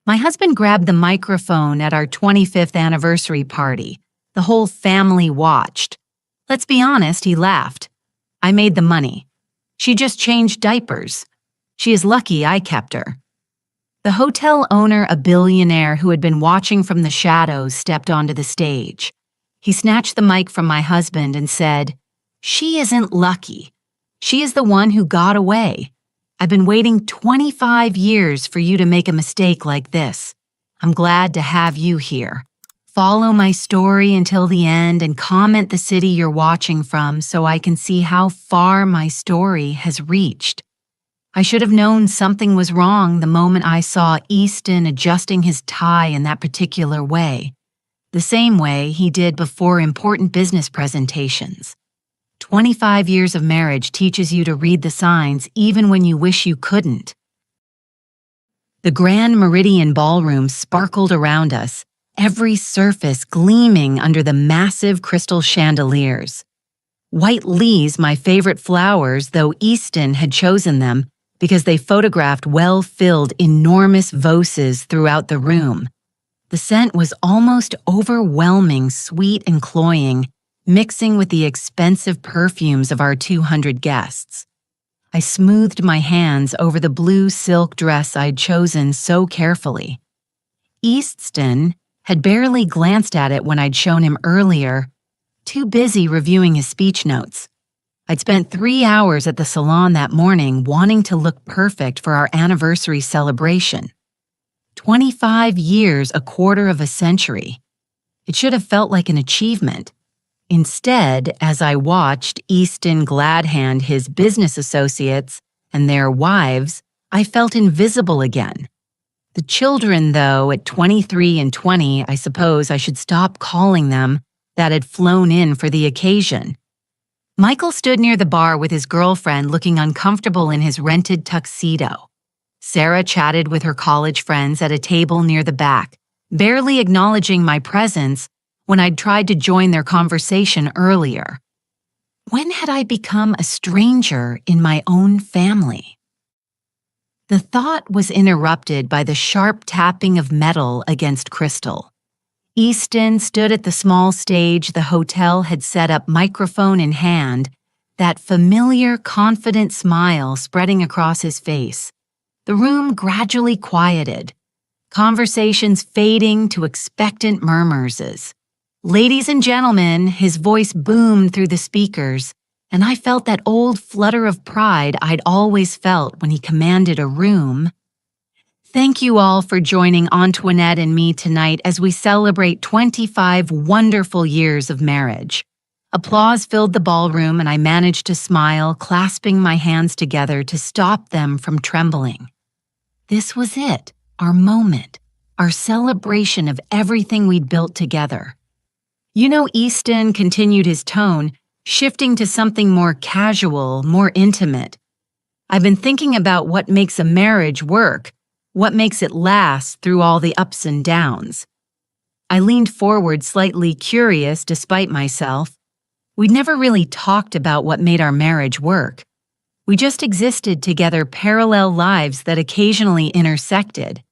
My husband grabbed the microphone at our 25th anniversary party. The whole family watched. Let's be honest, he laughed. I made the money. She just changed diapers. She is lucky I kept her. The hotel owner, a billionaire who had been watching from the shadows, stepped onto the stage. He snatched the mic from my husband and said, "She isn't lucky. She is the one who got away. I've been waiting 25 years for you to make a mistake like this. I'm glad to have you here. Follow my story until the end and comment the city you're watching from so I can see how far my story has reached." I should have known something was wrong the moment I saw Easton adjusting his tie in that particular way, the same way he did before important business presentations. 25 years of marriage teaches you to read the signs even when you wish you couldn't. The Grand Meridian Ballroom sparkled around us, every surface gleaming under the massive crystal chandeliers. White lilies, my favorite flowers, though Easton had chosen them because they photographed well-filled, enormous voses throughout the room. The scent was almost overwhelming, sweet and cloying, mixing with the expensive perfumes of our 200 guests. I smoothed my hands over the blue silk dress I'd chosen so carefully. Easton had barely glanced at it when I'd shown him earlier, too busy reviewing his speech notes. I'd spent 3 hours at the salon that morning wanting to look perfect for our anniversary celebration. 25 years, a quarter of a century. It should have felt like an achievement. Instead, as I watched Easton glad-hand his business associates and their wives, I felt invisible again. The children, though, at 23 and 20, I suppose I should stop calling them, that had flown in for the occasion. Michael stood near the bar with his girlfriend looking uncomfortable in his rented tuxedo. Sarah chatted with her college friends at a table near the back, barely acknowledging my presence when I'd tried to join their conversation earlier. When had I become a stranger in my own family? The thought was interrupted by the sharp tapping of metal against crystal. Easton stood at the small stage the hotel had set up, microphone in hand, that familiar, confident smile spreading across his face. The room gradually quieted, conversations fading to expectant murmurs. "Ladies and gentlemen," his voice boomed through the speakers, and I felt that old flutter of pride I'd always felt when he commanded a room. "Thank you all for joining Antoinette and me tonight as we celebrate 25 wonderful years of marriage." Applause filled the ballroom and I managed to smile, clasping my hands together to stop them from trembling. This was it, our moment, our celebration of everything we'd built together. "You know," Easton continued his tone, shifting to something more casual, more intimate. "I've been thinking about what makes a marriage work, what makes it last through all the ups and downs." I leaned forward, slightly curious despite myself. We'd never really talked about what made our marriage work. We just existed together, parallel lives that occasionally intersected.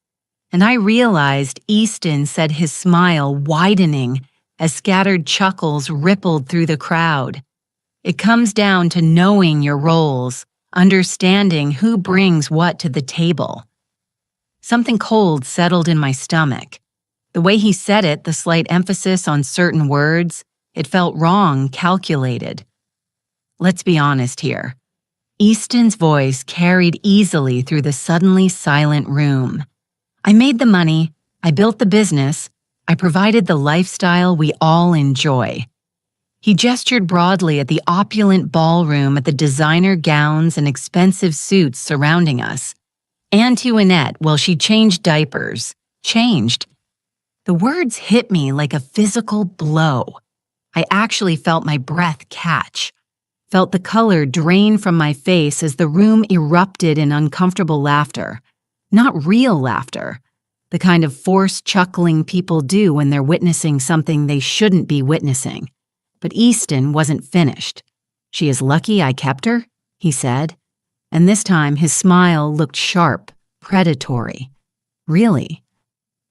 And I realized Easton said, his smile widening as scattered chuckles rippled through the crowd. "It comes down to knowing your roles, understanding who brings what to the table." Something cold settled in my stomach. The way he said it, the slight emphasis on certain words, it felt wrong, calculated. Let's be honest here. Easton's voice carried easily through the suddenly silent room. I made the money, I built the business, I provided the lifestyle we all enjoy. He gestured broadly at the opulent ballroom, at the designer gowns and expensive suits surrounding us. Antoinette, well, she changed diapers. Changed. The words hit me like a physical blow. I actually felt my breath catch, felt the color drain from my face as the room erupted in uncomfortable laughter. Not real laughter, the kind of forced chuckling people do when they're witnessing something they shouldn't be witnessing. But Easton wasn't finished. "She is lucky I kept her," he said. And this time his smile looked sharp, predatory. "Really?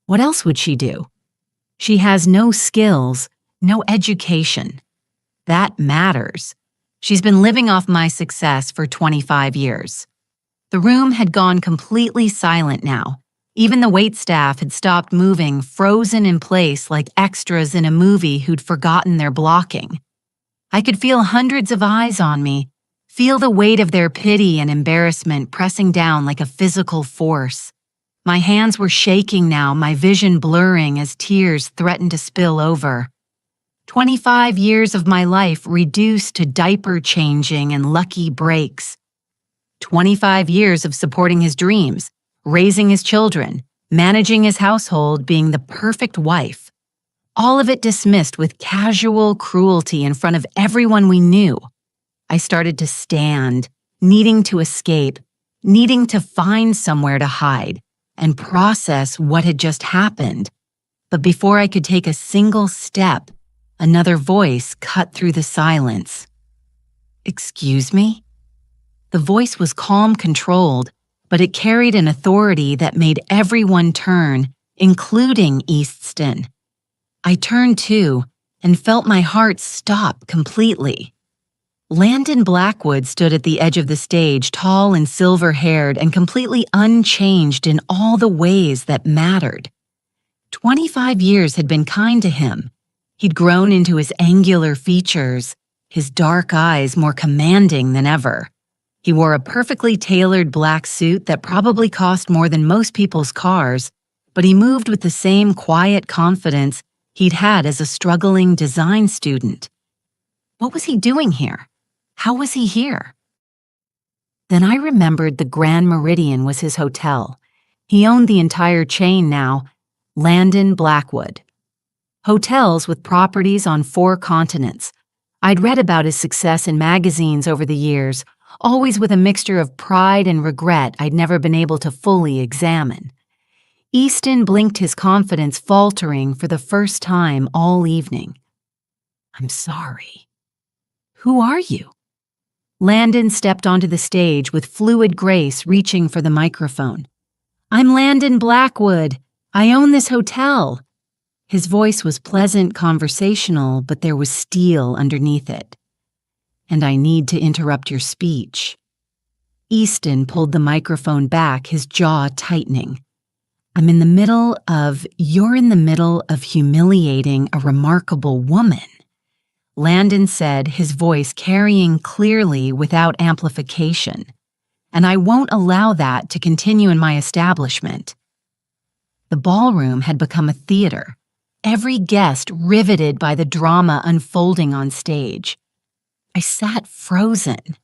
What else would she do? She has no skills, no education. That matters. She's been living off my success for 25 years. The room had gone completely silent now. Even the waitstaff had stopped moving, frozen in place like extras in a movie who'd forgotten their blocking. I could feel hundreds of eyes on me, feel the weight of their pity and embarrassment pressing down like a physical force. My hands were shaking now, my vision blurring as tears threatened to spill over. 25 years of my life reduced to diaper changing and lucky breaks. 25 years of supporting his dreams, raising his children, managing his household, being the perfect wife. All of it dismissed with casual cruelty in front of everyone we knew. I started to stand, needing to escape, needing to find somewhere to hide and process what had just happened. But before I could take a single step, another voice cut through the silence. "Excuse me?" The voice was calm, controlled, but it carried an authority that made everyone turn, including Easton. I turned too and felt my heart stop completely. Landon Blackwood stood at the edge of the stage, tall and silver-haired and completely unchanged in all the ways that mattered. 25 years had been kind to him. He'd grown into his angular features, his dark eyes more commanding than ever. He wore a perfectly tailored black suit that probably cost more than most people's cars, but he moved with the same quiet confidence he'd had as a struggling design student. What was he doing here? How was he here? Then I remembered the Grand Meridian was his hotel. He owned the entire chain now, Landon Blackwood. Hotels with properties on 4 continents. I'd read about his success in magazines over the years, always with a mixture of pride and regret I'd never been able to fully examine. Easton blinked, his confidence faltering for the first time all evening. "I'm sorry." "Who are you?" Landon stepped onto the stage with fluid grace, reaching for the microphone. "I'm Landon Blackwood. I own this hotel." His voice was pleasant, conversational, but there was steel underneath it. "And I need to interrupt your speech." Easton pulled the microphone back, his jaw tightening. You're in the middle of humiliating a remarkable woman," Landon said, his voice carrying clearly without amplification. "And I won't allow that to continue in my establishment." The ballroom had become a theater, every guest riveted by the drama unfolding on stage. I sat frozen,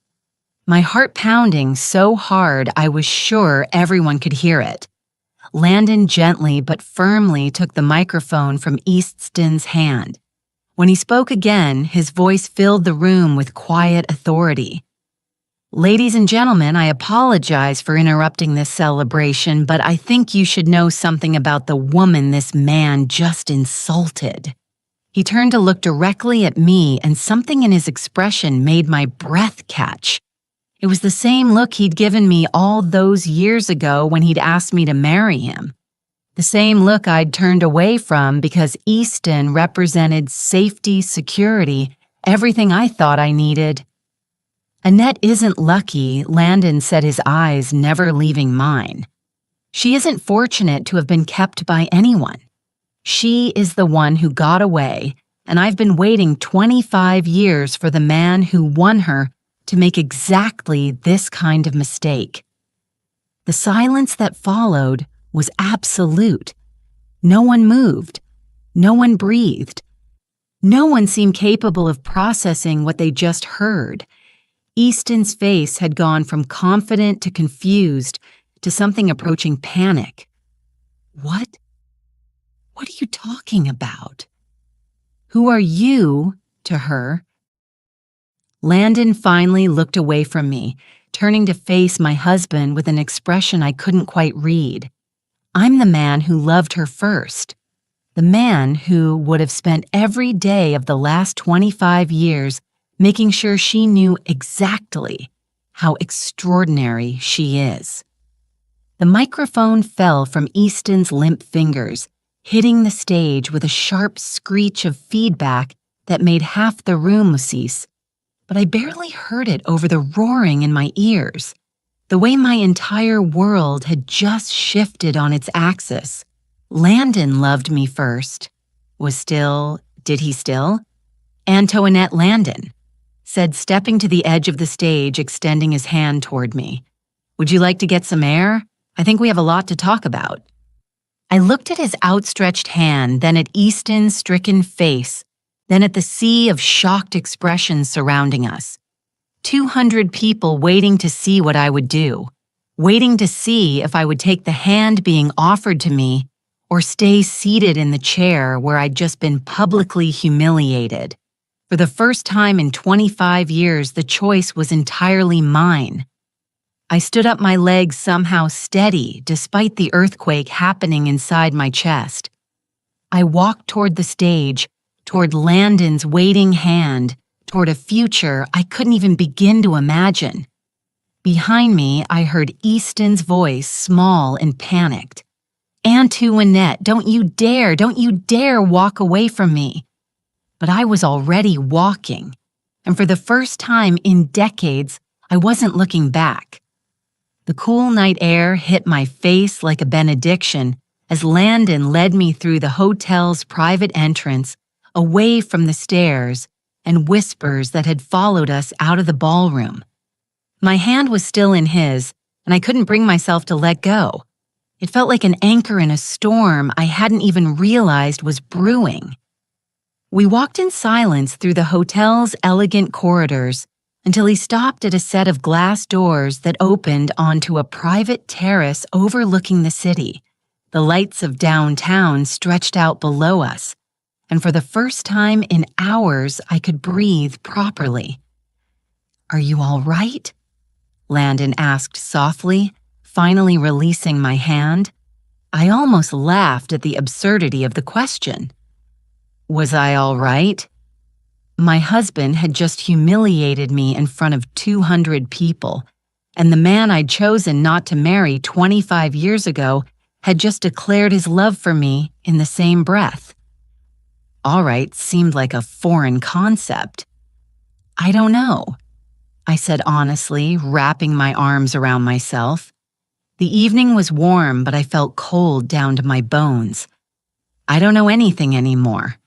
my heart pounding so hard I was sure everyone could hear it. Landon gently but firmly took the microphone from Easton's hand. When he spoke again, his voice filled the room with quiet authority. "Ladies and gentlemen, I apologize for interrupting this celebration, but I think you should know something about the woman this man just insulted." He turned to look directly at me, and something in his expression made my breath catch. It was the same look he'd given me all those years ago when he'd asked me to marry him. The same look I'd turned away from because Easton represented safety, security, everything I thought I needed. "Annette isn't lucky," Landon said, his eyes never leaving mine. "She isn't fortunate to have been kept by anyone. She is the one who got away, and I've been waiting 25 years for the man who won her to make exactly this kind of mistake." The silence that followed was absolute. No one moved. No one breathed. No one seemed capable of processing what they just heard. Easton's face had gone from confident to confused to something approaching panic. What? What are you talking about?" "Who are you?" to her. Landon finally looked away from me, turning to face my husband with an expression I couldn't quite read. "I'm the man who loved her first. The man who would have spent every day of the last 25 years making sure she knew exactly how extraordinary she is." The microphone fell from Easton's limp fingers, hitting the stage with a sharp screech of feedback that made half the room cease, but I barely heard it over the roaring in my ears, the way my entire world had just shifted on its axis. Landon loved me first. Did he still? Antoinette Landon said, stepping to the edge of the stage, extending his hand toward me. Would you like to get some air? I think we have a lot to talk about. I looked at his outstretched hand, then at Easton's stricken face, then at the sea of shocked expressions surrounding us. 200 people waiting to see what I would do, waiting to see if I would take the hand being offered to me or stay seated in the chair where I'd just been publicly humiliated. For the first time in 25 years, the choice was entirely mine. I stood up, my legs somehow steady despite the earthquake happening inside my chest. I walked toward the stage, toward Landon's waiting hand, toward a future I couldn't even begin to imagine. Behind me, I heard Easton's voice, small and panicked. Antoinette, don't you dare walk away from me. But I was already walking, and for the first time in decades, I wasn't looking back. The cool night air hit my face like a benediction as Landon led me through the hotel's private entrance, away from the stairs and whispers that had followed us out of the ballroom. My hand was still in his, and I couldn't bring myself to let go. It felt like an anchor in a storm I hadn't even realized was brewing. We walked in silence through the hotel's elegant corridors until he stopped at a set of glass doors that opened onto a private terrace overlooking the city. The lights of downtown stretched out below us, and for the first time in hours, I could breathe properly. "Are you all right?" Landon asked softly, finally releasing my hand. I almost laughed at the absurdity of the question. Was I all right? My husband had just humiliated me in front of 200 people, and the man I'd chosen not to marry 25 years ago had just declared his love for me in the same breath. All right seemed like a foreign concept. I don't know, I said honestly, wrapping my arms around myself. The evening was warm, but I felt cold down to my bones. I don't know anything anymore.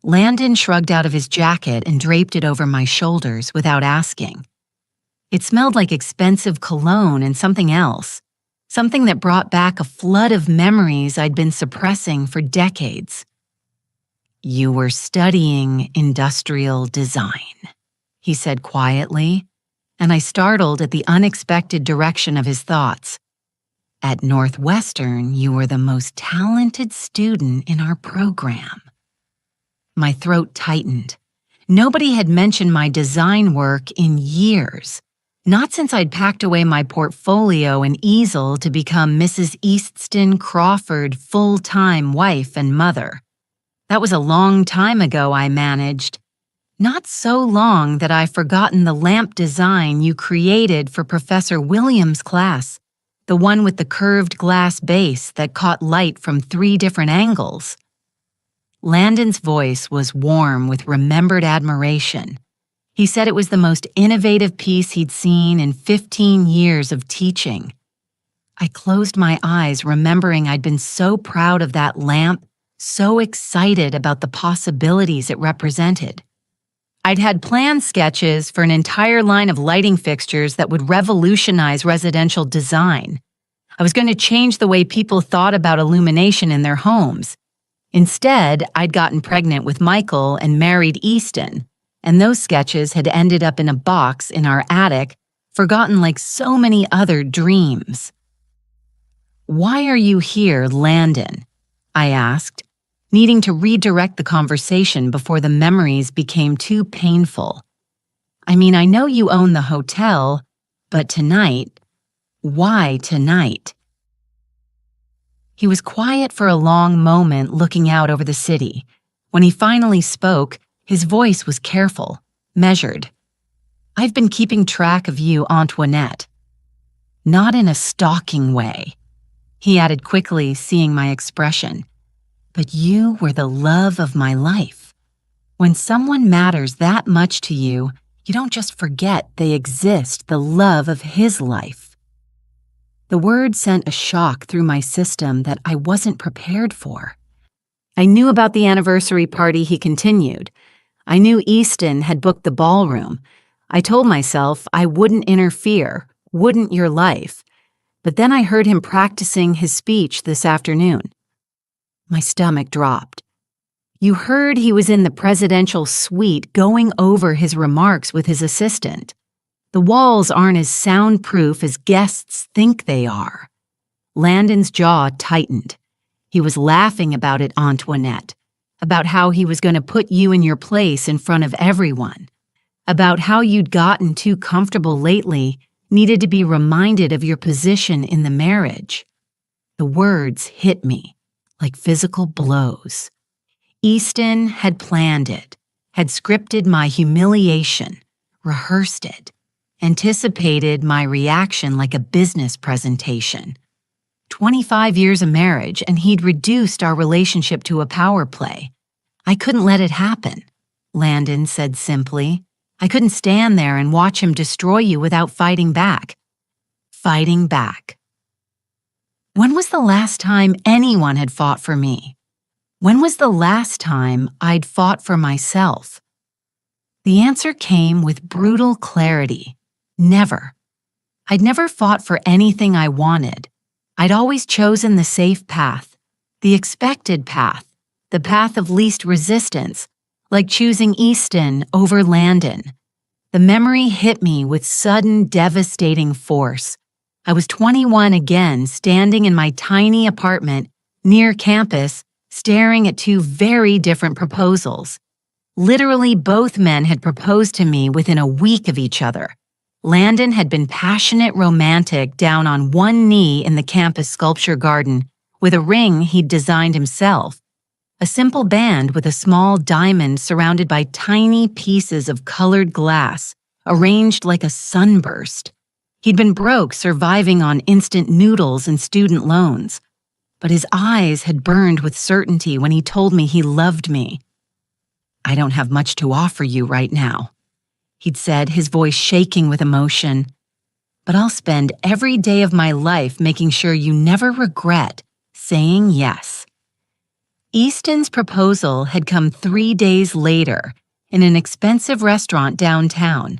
Landon shrugged out of his jacket and draped it over my shoulders without asking. It smelled like expensive cologne and something else, something that brought back a flood of memories I'd been suppressing for decades. "You were studying industrial design," he said quietly, and I startled at the unexpected direction of his thoughts. "At Northwestern, you were the most talented student in our program." My throat tightened. Nobody had mentioned my design work in years, not since I'd packed away my portfolio and easel to become Mrs. Easton Crawford full-time wife and mother. That was a long time ago, I managed. Not so long that I've forgotten the lamp design you created for Professor Williams' class, the one with the curved glass base that caught light from 3 different angles. Landon's voice was warm with remembered admiration. He said it was the most innovative piece he'd seen in 15 years of teaching. I closed my eyes, remembering I'd been so proud of that lamp, so excited about the possibilities it represented. I'd had planned sketches for an entire line of lighting fixtures that would revolutionize residential design. I was going to change the way people thought about illumination in their homes. Instead, I'd gotten pregnant with Michael and married Easton, and those sketches had ended up in a box in our attic, forgotten like so many other dreams. "Why are you here, Landon?" I asked, needing to redirect the conversation before the memories became too painful. "I mean, I know you own the hotel, but tonight, why tonight?" He was quiet for a long moment, looking out over the city. When he finally spoke, his voice was careful, measured. "I've been keeping track of you, Antoinette." Not in a stalking way. He added quickly, seeing my expression. But you were the love of my life. When someone matters that much to you, you don't just forget they exist, the love of his life. The word sent a shock through my system that I wasn't prepared for. I knew about the anniversary party, he continued. I knew Easton had booked the ballroom. I told myself I wouldn't interfere, wouldn't your life. But then I heard him practicing his speech this afternoon. My stomach dropped. You heard he was in the presidential suite going over his remarks with his assistant. The walls aren't as soundproof as guests think they are. Landon's jaw tightened. He was laughing about it, Antoinette, about how he was going to put you in your place in front of everyone, about how you'd gotten too comfortable lately, needed to be reminded of your position in the marriage. The words hit me like physical blows. Easton had planned it, had scripted my humiliation, rehearsed it, anticipated my reaction like a business presentation. 25 years of marriage, and he'd reduced our relationship to a power play. I couldn't let it happen, Landon said simply. I couldn't stand there and watch him destroy you without fighting back. Fighting back. When was the last time anyone had fought for me? When was the last time I'd fought for myself? The answer came with brutal clarity. Never. I'd never fought for anything I wanted. I'd always chosen the safe path, the expected path, the path of least resistance, like choosing Easton over Landon. The memory hit me with sudden, devastating force. I was 21 again, standing in my tiny apartment near campus, staring at two very different proposals. Literally, both men had proposed to me within a week of each other. Landon had been passionate romantic down on one knee in the campus sculpture garden with a ring he'd designed himself. A simple band with a small diamond surrounded by tiny pieces of colored glass, arranged like a sunburst. He'd been broke, surviving on instant noodles and student loans. But his eyes had burned with certainty when he told me he loved me. I don't have much to offer you right now, he'd said, his voice shaking with emotion. But I'll spend every day of my life making sure you never regret saying yes. Easton's proposal had come 3 days later in an expensive restaurant downtown.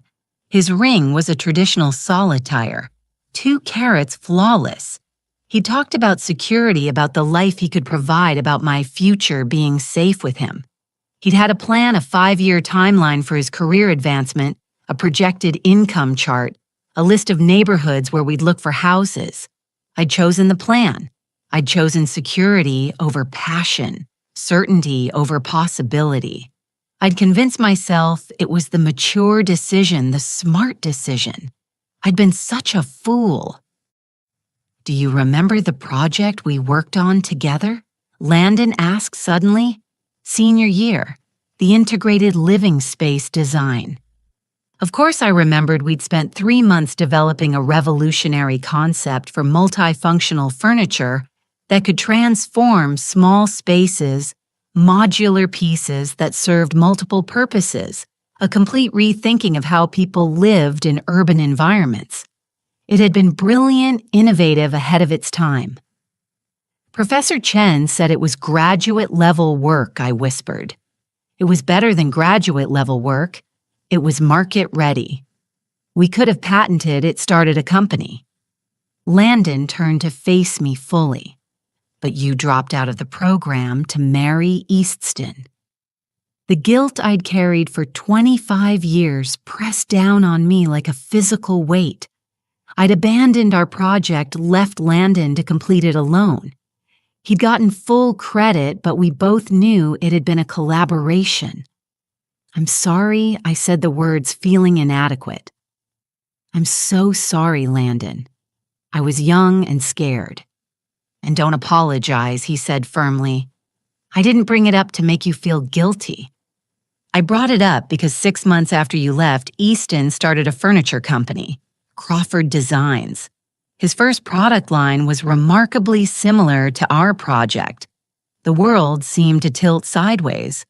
His ring was a traditional solitaire, 2 carats flawless. He talked about security, about the life he could provide, about my future being safe with him. He'd had a plan, a 5-year timeline for his career advancement, a projected income chart, a list of neighborhoods where we'd look for houses. I'd chosen the plan. I'd chosen security over passion, certainty over possibility. I'd convinced myself it was the mature decision, the smart decision. I'd been such a fool. Do you remember the project we worked on together? Landon asked suddenly. Senior year, the integrated living space design. Of course I remembered we'd spent 3 months developing a revolutionary concept for multifunctional furniture that could transform small spaces, modular pieces that served multiple purposes, a complete rethinking of how people lived in urban environments. It had been brilliant, innovative, ahead of its time. Professor Chen said it was graduate-level work, I whispered. It was better than graduate-level work. It was market-ready. We could have patented it, started a company. Landon turned to face me fully. But you dropped out of the program to marry Easton. The guilt I'd carried for 25 years pressed down on me like a physical weight. I'd abandoned our project, left Landon to complete it alone. He'd gotten full credit, but we both knew it had been a collaboration. I'm sorry, I said the words, feeling inadequate. I'm so sorry, Landon. I was young and scared. And don't apologize, he said firmly. I didn't bring it up to make you feel guilty. I brought it up because 6 months after you left, Easton started a furniture company, Crawford Designs. His first product line was remarkably similar to our project. The world seemed to tilt sideways.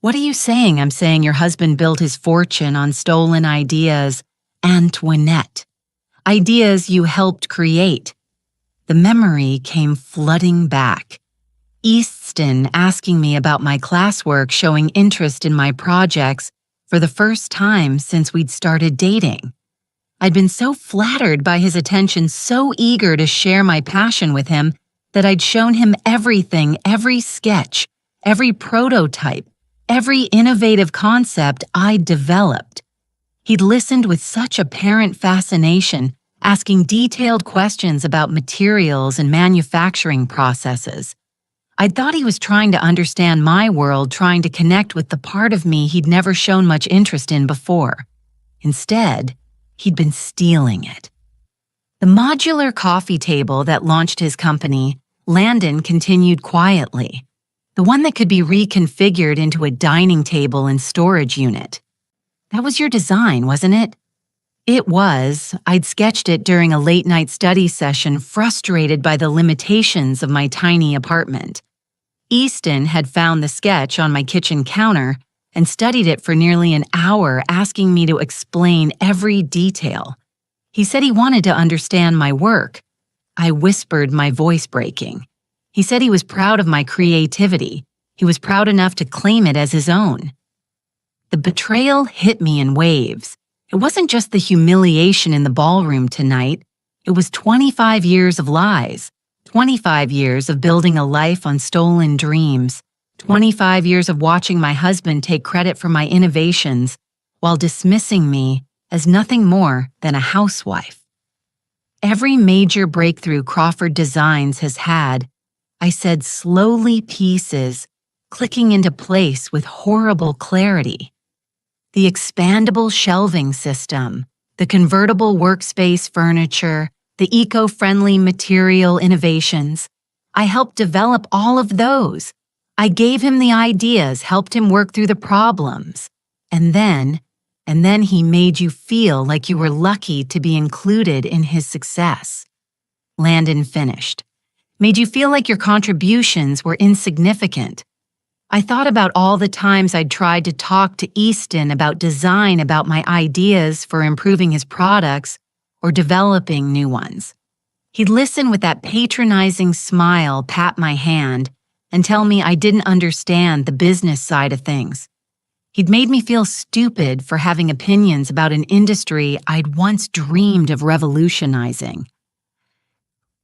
What are you saying? I'm saying your husband built his fortune on stolen ideas, Antoinette. Ideas you helped create. The memory came flooding back. Easton asking me about my classwork, showing interest in my projects for the first time since we'd started dating. I'd been so flattered by his attention, so eager to share my passion with him, that I'd shown him everything, every sketch, every prototype, every innovative concept I'd developed. He'd listened with such apparent fascination, asking detailed questions about materials and manufacturing processes. I'd thought he was trying to understand my world, trying to connect with the part of me he'd never shown much interest in before. Instead, he'd been stealing it. The modular coffee table that launched his company, Landon continued quietly. The one that could be reconfigured into a dining table and storage unit. That was your design, wasn't it? It was. I'd sketched it during a late-night study session, frustrated by the limitations of my tiny apartment. Easton had found the sketch on my kitchen counter and studied it for nearly an hour, asking me to explain every detail. He said he wanted to understand my work. I whispered, my voice breaking. He said he was proud of my creativity. He was proud enough to claim it as his own. The betrayal hit me in waves. It wasn't just the humiliation in the ballroom tonight. It was 25 years of lies, 25 years of building a life on stolen dreams, 25 years of watching my husband take credit for my innovations while dismissing me as nothing more than a housewife. Every major breakthrough Crawford Designs has had, I said slowly, pieces, clicking into place with horrible clarity. The expandable shelving system, the convertible workspace furniture, the eco-friendly material innovations. I helped develop all of those. I gave him the ideas, helped him work through the problems. And then he made you feel like you were lucky to be included in his success. Landon finished. Made you feel like your contributions were insignificant. I thought about all the times I'd tried to talk to Easton about design, about my ideas for improving his products or developing new ones. He'd listen with that patronizing smile, pat my hand, and tell me I didn't understand the business side of things. He'd made me feel stupid for having opinions about an industry I'd once dreamed of revolutionizing.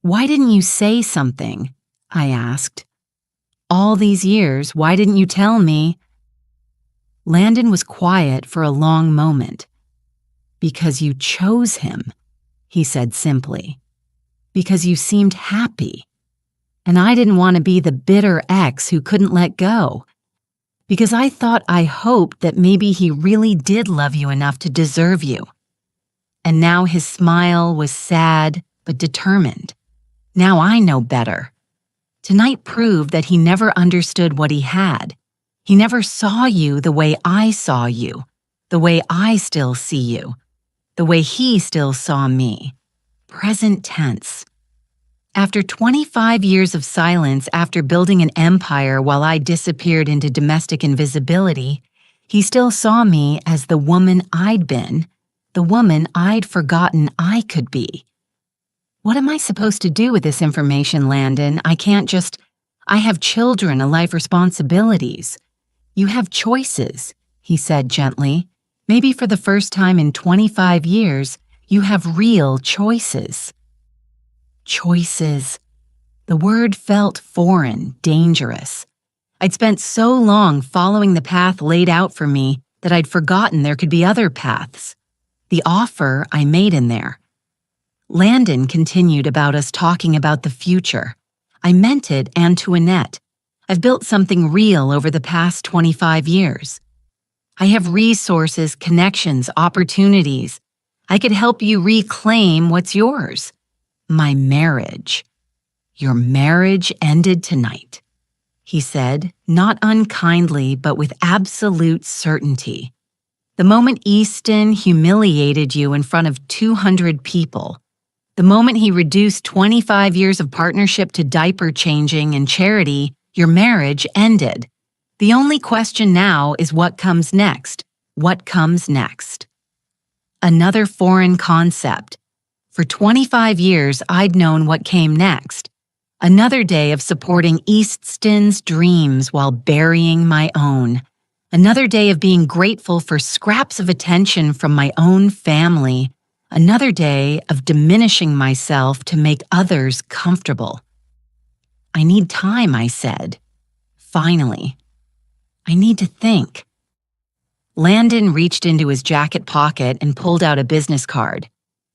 Why didn't you say something? I asked. All these years, why didn't you tell me? Landon was quiet for a long moment. Because you chose him, he said simply. Because you seemed happy. And I didn't want to be the bitter ex who couldn't let go. Because I hoped that maybe he really did love you enough to deserve you. And now his smile was sad but determined. Now I know better. Tonight proved that he never understood what he had. He never saw you the way I saw you, the way I still see you, the way he still saw me. Present tense. After 25 years of silence, after building an empire while I disappeared into domestic invisibility, he still saw me as the woman I'd been, the woman I'd forgotten I could be. What am I supposed to do with this information, Landon? I have children, a life, responsibilities. You have choices, he said gently. Maybe for the first time in 25 years, you have real choices. Choices. The word felt foreign, dangerous. I'd spent so long following the path laid out for me that I'd forgotten there could be other paths. The offer I made in there. Landon continued about us talking about the future. I meant it, Antoinette. I've built something real over the past 25 years. I have resources, connections, opportunities. I could help you reclaim what's yours. My marriage. Your marriage ended tonight, he said, not unkindly, but with absolute certainty. The moment Easton humiliated you in front of 200 people. The moment he reduced 25 years of partnership to diaper changing and charity, your marriage ended. The only question now is what comes next. What comes next? Another foreign concept. For 25 years, I'd known what came next. Another day of supporting Easton's dreams while burying my own. Another day of being grateful for scraps of attention from my own family. Another day of diminishing myself to make others comfortable. I need time, I said. Finally. I need to think. Landon reached into his jacket pocket and pulled out a business card.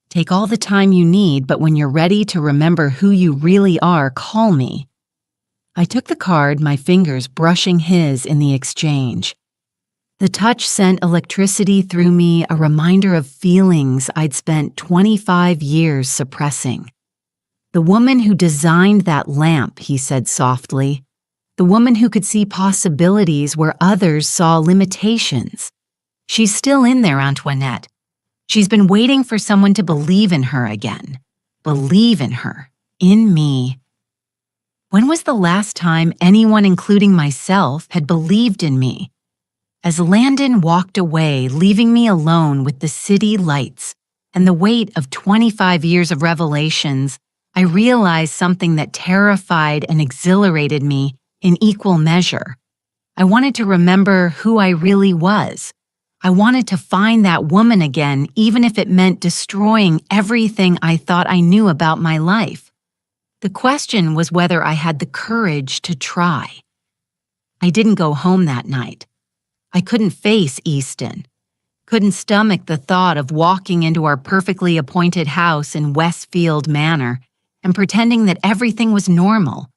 Take all the time you need, but when you're ready to remember who you really are, call me. I took the card, my fingers brushing his in the exchange. The touch sent electricity through me, a reminder of feelings I'd spent 25 years suppressing. The woman who designed that lamp, he said softly. The woman who could see possibilities where others saw limitations. She's still in there, Antoinette. She's been waiting for someone to believe in her again. Believe in her. In me. When was the last time anyone, including myself, had believed in me? As Landon walked away, leaving me alone with the city lights and the weight of 25 years of revelations, I realized something that terrified and exhilarated me in equal measure. I wanted to remember who I really was. I wanted to find that woman again, even if it meant destroying everything I thought I knew about my life. The question was whether I had the courage to try. I didn't go home that night. I couldn't face Easton. Couldn't stomach the thought of walking into our perfectly appointed house in Westfield Manor and pretending that everything was normal.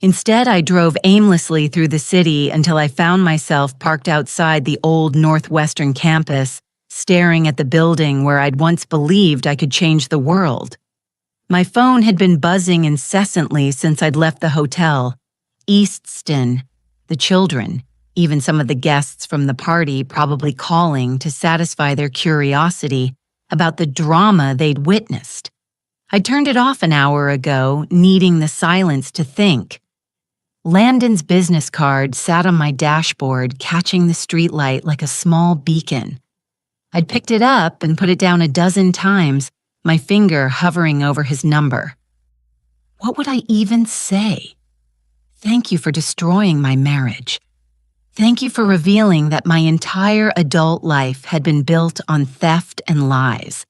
Instead, I drove aimlessly through the city until I found myself parked outside the old Northwestern campus, staring at the building where I'd once believed I could change the world. My phone had been buzzing incessantly since I'd left the hotel. Easton, the children, even some of the guests from the party probably calling to satisfy their curiosity about the drama they'd witnessed. I turned it off an hour ago, needing the silence to think. Landon's business card sat on my dashboard, catching the streetlight like a small beacon. I'd picked it up and put it down a dozen times, my finger hovering over his number. What would I even say? Thank you for destroying my marriage. Thank you for revealing that my entire adult life had been built on theft and lies.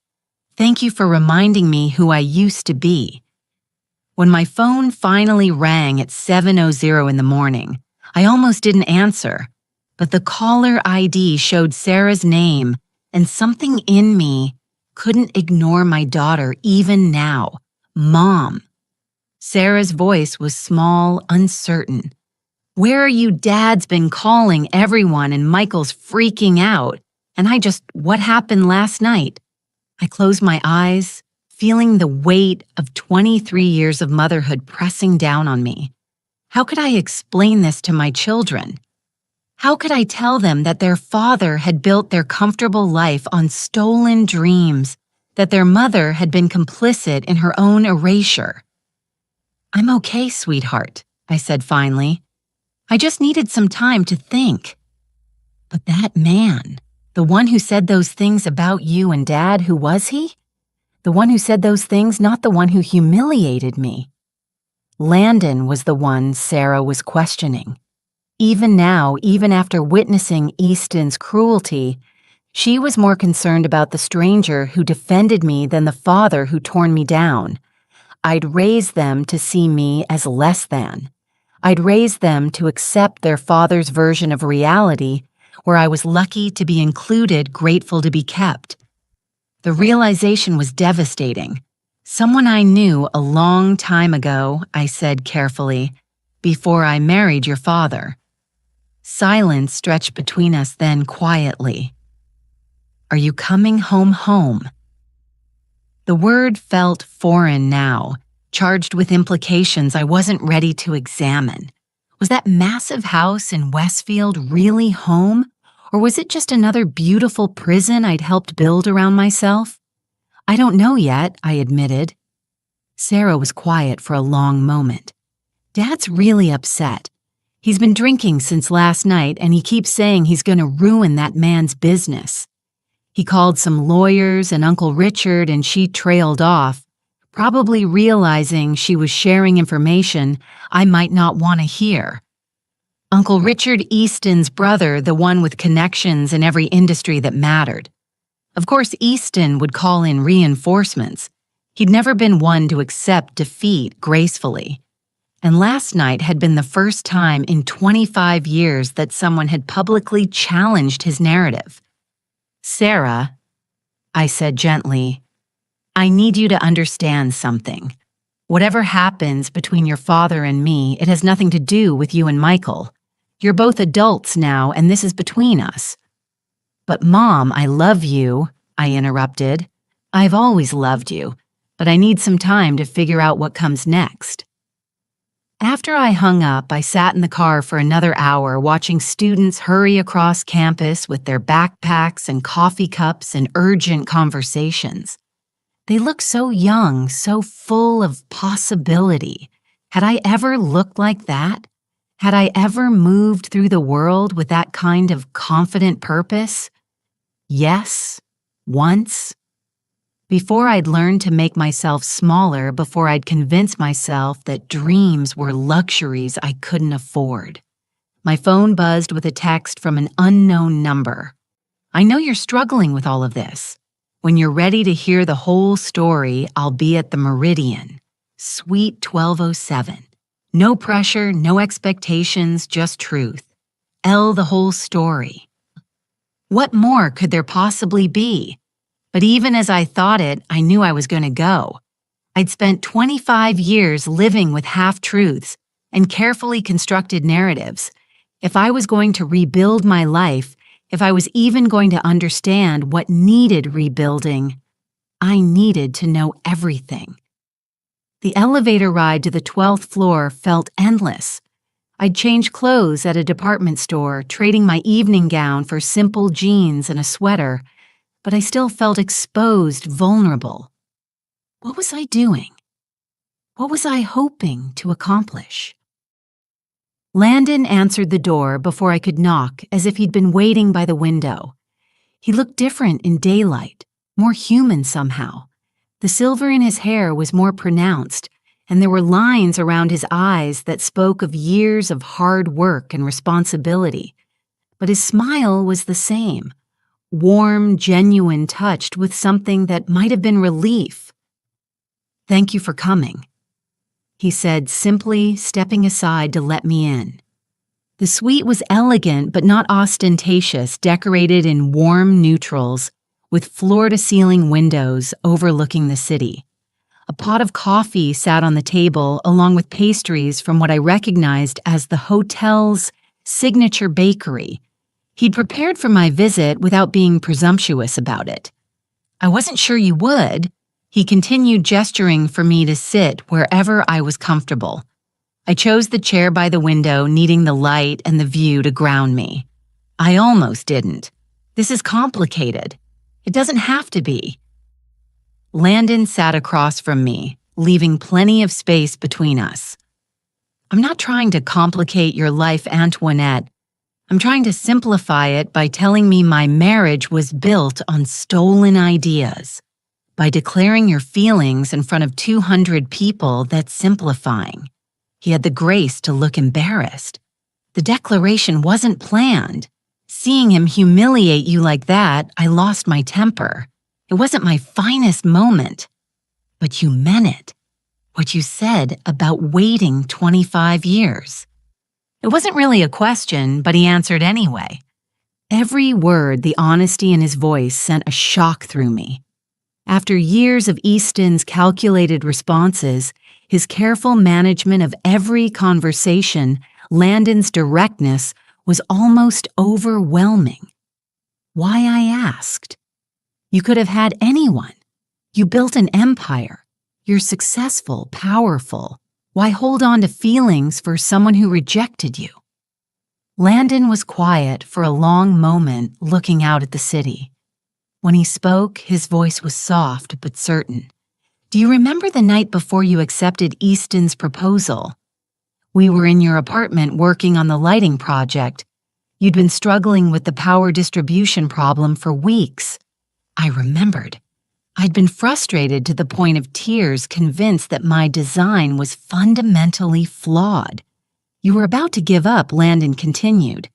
Thank you for reminding me who I used to be. When my phone finally rang at 7:00 in the morning, I almost didn't answer, but the caller ID showed Sarah's name, and something in me couldn't ignore my daughter even now. Mom. Sarah's voice was small, uncertain. Where are you? Dad's been calling everyone and Michael's freaking out, and what happened last night? I closed my eyes, feeling the weight of 23 years of motherhood pressing down on me. How could I explain this to my children? How could I tell them that their father had built their comfortable life on stolen dreams, that their mother had been complicit in her own erasure? I'm okay, sweetheart, I said finally. I just needed some time to think. But that man, the one who said those things about you and Dad, who was he? The one who said those things, not the one who humiliated me. Landon was the one Sarah was questioning. Even now, even after witnessing Easton's cruelty, she was more concerned about the stranger who defended me than the father who torn me down. I'd raised them to see me as less than. I'd raised them to accept their father's version of reality, where I was lucky to be included, grateful to be kept. The realization was devastating. Someone I knew a long time ago, I said carefully, before I married your father. Silence stretched between us then quietly. Are you coming home? The word felt foreign now, charged with implications I wasn't ready to examine. Was that massive house in Westfield really home? Or was it just another beautiful prison I'd helped build around myself? I don't know yet, I admitted. Sarah was quiet for a long moment. Dad's really upset. He's been drinking since last night, and he keeps saying he's going to ruin that man's business. He called some lawyers and Uncle Richard, and she trailed off, probably realizing she was sharing information I might not want to hear. Uncle Richard Easton's brother, the one with connections in every industry that mattered. Of course, Easton would call in reinforcements. He'd never been one to accept defeat gracefully. And last night had been the first time in 25 years that someone had publicly challenged his narrative. Sarah, I said gently, I need you to understand something. Whatever happens between your father and me, it has nothing to do with you and Michael. You're both adults now, and this is between us. But Mom, I love you, I interrupted. I've always loved you, but I need some time to figure out what comes next. After I hung up, I sat in the car for another hour watching students hurry across campus with their backpacks and coffee cups and urgent conversations. They looked so young, so full of possibility. Had I ever looked like that? Had I ever moved through the world with that kind of confident purpose? Yes, once. Before I'd learned to make myself smaller, before I'd convinced myself that dreams were luxuries I couldn't afford. My phone buzzed with a text from an unknown number. I know you're struggling with all of this. When you're ready to hear the whole story, I'll be at the Meridian. Suite 1207. No pressure, no expectations, just truth. The whole story. What more could there possibly be? But even as I thought it, I knew I was going to go. I'd spent 25 years living with half-truths and carefully constructed narratives. If I was going to rebuild my life, if I was even going to understand what needed rebuilding, I needed to know everything. The elevator ride to the 12th floor felt endless. I'd changed clothes at a department store, trading my evening gown for simple jeans and a sweater, but I still felt exposed, vulnerable. What was I doing? What was I hoping to accomplish? Landon answered the door before I could knock, as if he'd been waiting by the window. He looked different in daylight, more human somehow. The silver in his hair was more pronounced, and there were lines around his eyes that spoke of years of hard work and responsibility. But his smile was the same. Warm, genuine, touched with something that might have been relief. Thank you for coming, he said, simply stepping aside to let me in. The suite was elegant but not ostentatious, decorated in warm neutrals, with floor-to-ceiling windows overlooking the city. A pot of coffee sat on the table, along with pastries from what I recognized as the hotel's signature bakery. He'd prepared for my visit without being presumptuous about it. I wasn't sure you would. He continued gesturing for me to sit wherever I was comfortable. I chose the chair by the window, needing the light and the view to ground me. I almost didn't. This is complicated. It doesn't have to be. Landon sat across from me, leaving plenty of space between us. I'm not trying to complicate your life, Antoinette. I'm trying to simplify it by telling me my marriage was built on stolen ideas. By declaring your feelings in front of 200 people, that's simplifying. He had the grace to look embarrassed. The declaration wasn't planned. Seeing him humiliate you like that, I lost my temper. It wasn't my finest moment. But you meant it. What you said about waiting 25 years. It wasn't really a question, but he answered anyway. Every word, the honesty in his voice sent a shock through me. After years of Easton's calculated responses, his careful management of every conversation, Landon's directness was almost overwhelming. Why, I asked. You could have had anyone. You built an empire. You're successful, powerful. Why hold on to feelings for someone who rejected you? Landon was quiet for a long moment, looking out at the city. When he spoke, his voice was soft but certain. Do you remember the night before you accepted Easton's proposal? We were in your apartment working on the lighting project. You'd been struggling with the power distribution problem for weeks. I remembered. I'd been frustrated to the point of tears, convinced that my design was fundamentally flawed. You were about to give up, Landon continued.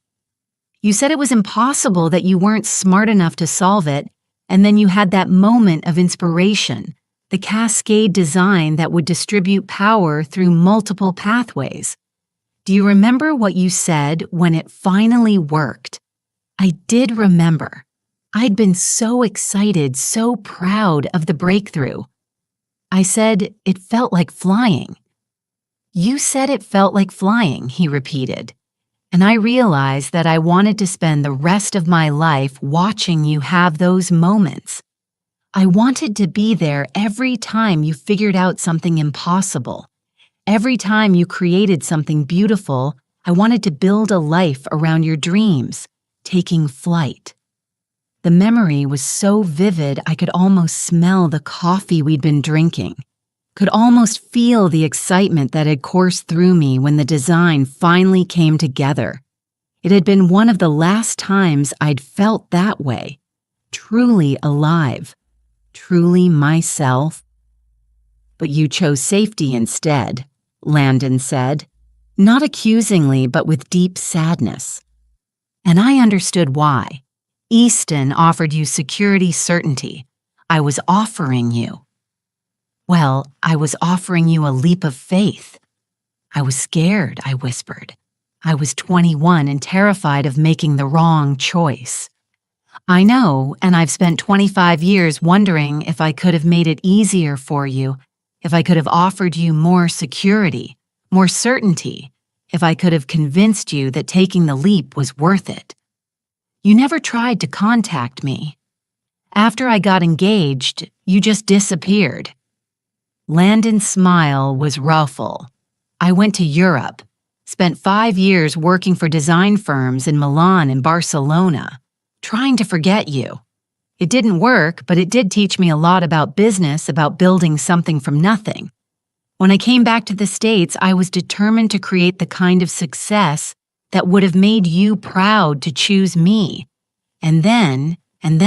You said it was impossible, that you weren't smart enough to solve it, and then you had that moment of inspiration, the cascade design that would distribute power through multiple pathways. Do you remember what you said when it finally worked? I did remember. I'd been so excited, so proud of the breakthrough. I said it felt like flying. You said it felt like flying, he repeated. And I realized that I wanted to spend the rest of my life watching you have those moments. I wanted to be there every time you figured out something impossible. Every time you created something beautiful, I wanted to build a life around your dreams, taking flight. The memory was so vivid I could almost smell the coffee we'd been drinking, could almost feel the excitement that had coursed through me when the design finally came together. It had been one of the last times I'd felt that way, truly alive, truly myself. But you chose safety instead, Landon said, not accusingly but with deep sadness. And I understood why. Easton offered you security certainty. I was offering you. Well, I was offering you a leap of faith. I was scared, I whispered. I was 21 and terrified of making the wrong choice. I know, and I've spent 25 years wondering if I could have made it easier for you, if I could have offered you more security, more certainty, if I could have convinced you that taking the leap was worth it. You never tried to contact me. After I got engaged, you just disappeared. Landon's smile was rueful. I went to Europe, spent 5 years working for design firms in Milan and Barcelona, trying to forget you. It didn't work, but it did teach me a lot about business, about building something from nothing. When I came back to the States, I was determined to create the kind of success that would have made you proud to choose me. And then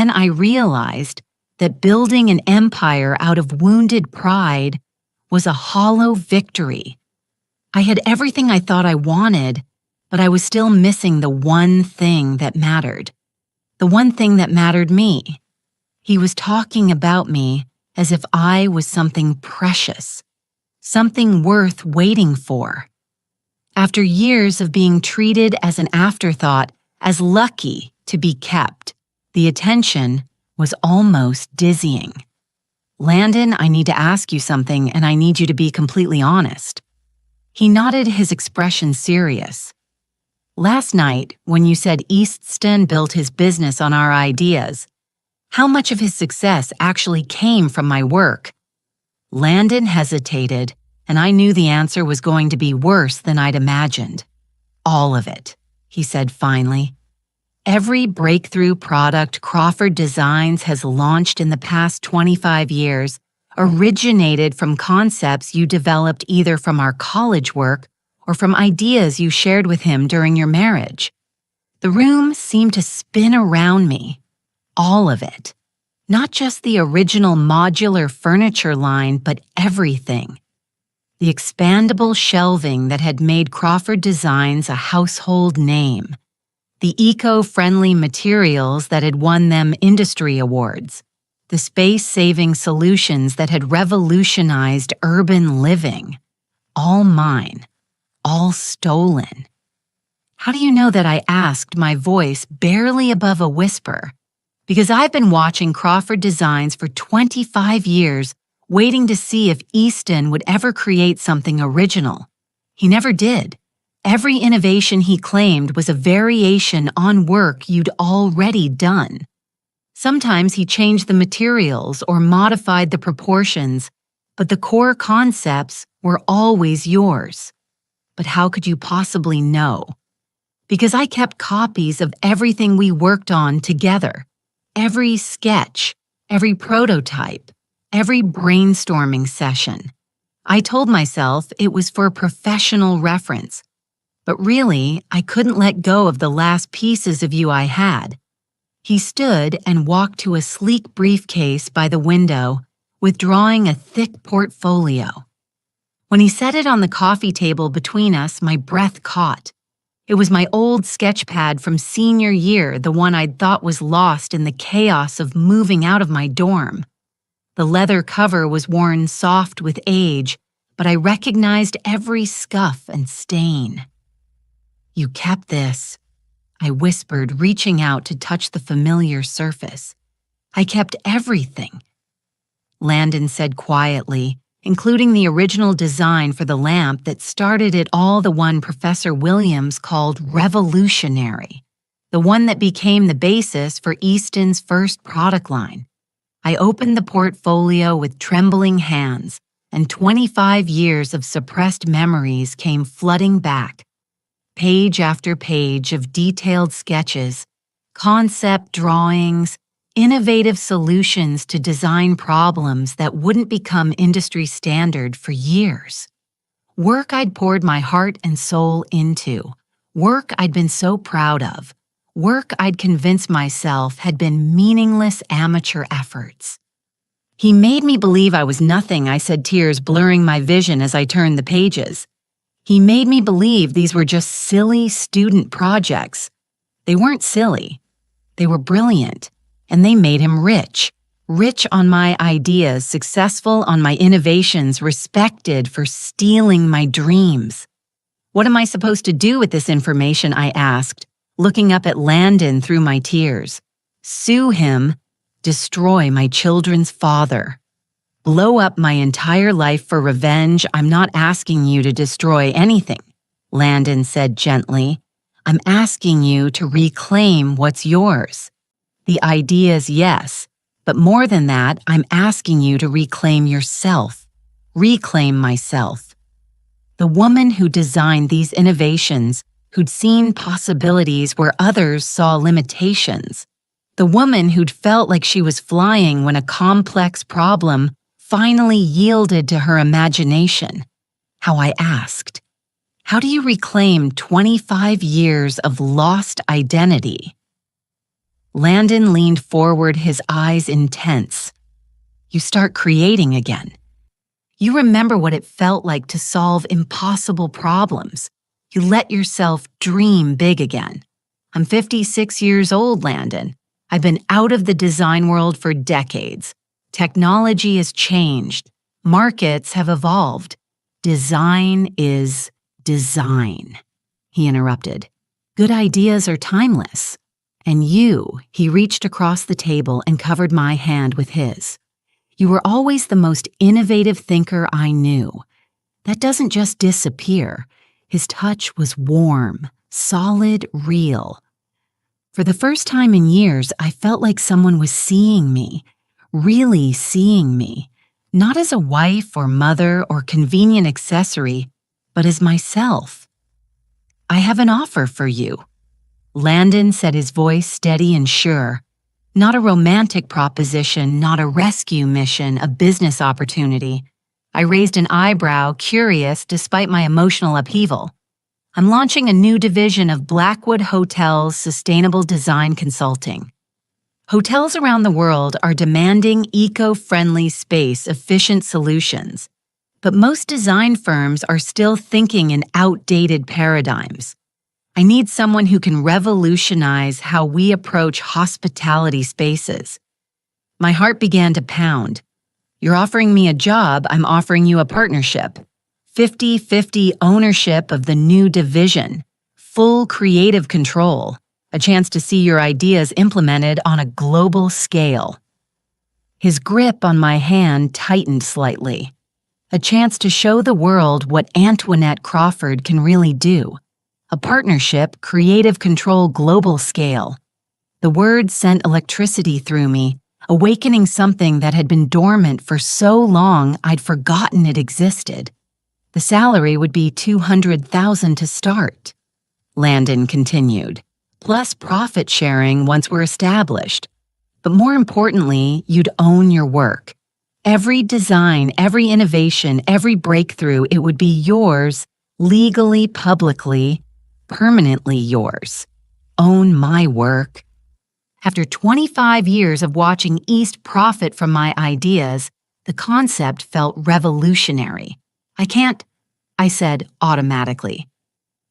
I realized that building an empire out of wounded pride was a hollow victory. I had everything I thought I wanted, but I was still missing the one thing that mattered. The one thing that mattered me. He was talking about me as if I was something precious, something worth waiting for. After years of being treated as an afterthought, as lucky to be kept, the attention was almost dizzying. Landon, I need to ask you something, and I need you to be completely honest. He nodded, his expression serious. Last night, when you said Easton built his business on our ideas, how much of his success actually came from my work? Landon hesitated, and I knew the answer was going to be worse than I'd imagined. All of it, he said finally. Every breakthrough product Crawford Designs has launched in the past 25 years originated from concepts you developed either from our college work or from ideas you shared with him during your marriage. The room seemed to spin around me. All of it. Not just the original modular furniture line, but everything. The expandable shelving that had made Crawford Designs a household name. The eco-friendly materials that had won them industry awards. The space-saving solutions that had revolutionized urban living. All mine. All stolen. How do you know that I asked, my voice barely above a whisper? Because I've been watching Crawford Designs for 25 years, waiting to see if Easton would ever create something original. He never did. Every innovation he claimed was a variation on work you'd already done. Sometimes he changed the materials or modified the proportions, but the core concepts were always yours. But how could you possibly know? Because I kept copies of everything we worked on together. every sketch, every prototype, every brainstorming session. I told myself it was for professional reference, but really, I couldn't let go of the last pieces of you I had. He stood and walked to a sleek briefcase by the window, withdrawing a thick portfolio. When he set it on the coffee table between us, my breath caught. It was my old sketch pad from senior year, the one I'd thought was lost in the chaos of moving out of my dorm. The leather cover was worn soft with age, but I recognized every scuff and stain. "You kept this," I whispered, reaching out to touch the familiar surface. "I kept everything." Landon said quietly, including the original design for the lamp that started it all, the one Professor Williams called revolutionary, the one that became the basis for Easton's first product line. I opened the portfolio with trembling hands, and 25 years of suppressed memories came flooding back. Page after page of detailed sketches, concept drawings, innovative solutions to design problems that wouldn't become industry standard for years. Work I'd poured my heart and soul into, work I'd been so proud of, work I'd convinced myself had been meaningless amateur efforts. "He made me believe I was nothing," I said, tears blurring my vision as I turned the pages. "He made me believe these were just silly student projects." They weren't silly. They were brilliant. And they made him rich. Rich on my ideas, successful on my innovations, respected for stealing my dreams. "What am I supposed to do with this information?" I asked, looking up at Landon through my tears. "Sue him, destroy my children's father. Blow up my entire life for revenge. I'm not asking you to destroy anything," Landon said gently. "I'm asking you to reclaim what's yours. The ideas, yes, but more than that, I'm asking you to reclaim yourself, reclaim myself. The woman who designed these innovations, who'd seen possibilities where others saw limitations. The woman who'd felt like she was flying when a complex problem finally yielded to her imagination." How I asked, "How do you reclaim 25 years of lost identity?" Landon leaned forward, his eyes intense. "You start creating again. You remember what it felt like to solve impossible problems. You let yourself dream big again. I'm 56 years old, Landon. I've been out of the design world for decades. Technology has changed. Markets have evolved. Design is design." He interrupted. "Good ideas are timeless. And you," he reached across the table and covered my hand with his. "You were always the most innovative thinker I knew. That doesn't just disappear." His touch was warm, solid, real. For the first time in years, I felt like someone was seeing me, really seeing me, not as a wife or mother or convenient accessory, but as myself. "I have an offer for you," Landon said, his voice steady and sure. "Not a romantic proposition, not a rescue mission, a business opportunity." I raised an eyebrow, curious despite my emotional upheaval. "I'm launching a new division of Blackwood Hotels Sustainable Design Consulting. Hotels around the world are demanding eco-friendly space-efficient solutions, but most design firms are still thinking in outdated paradigms. I need someone who can revolutionize how we approach hospitality spaces." My heart began to pound. "You're offering me a job, I'm offering you a partnership. 50-50 ownership of the new division, full creative control, a chance to see your ideas implemented on a global scale." His grip on my hand tightened slightly. "A chance to show the world what Antoinette Crawford can really do. A partnership, creative control, global scale." The words sent electricity through me, awakening something that had been dormant for so long I'd forgotten it existed. "The salary would be $200,000 to start," Landon continued, "plus profit sharing once we're established. But more importantly, you'd own your work. Every design, every innovation, every breakthrough, it would be yours, legally, publicly, permanently yours. Own my work. After 25 years of watching East profit from my ideas, the concept felt revolutionary. I can't, I said automatically.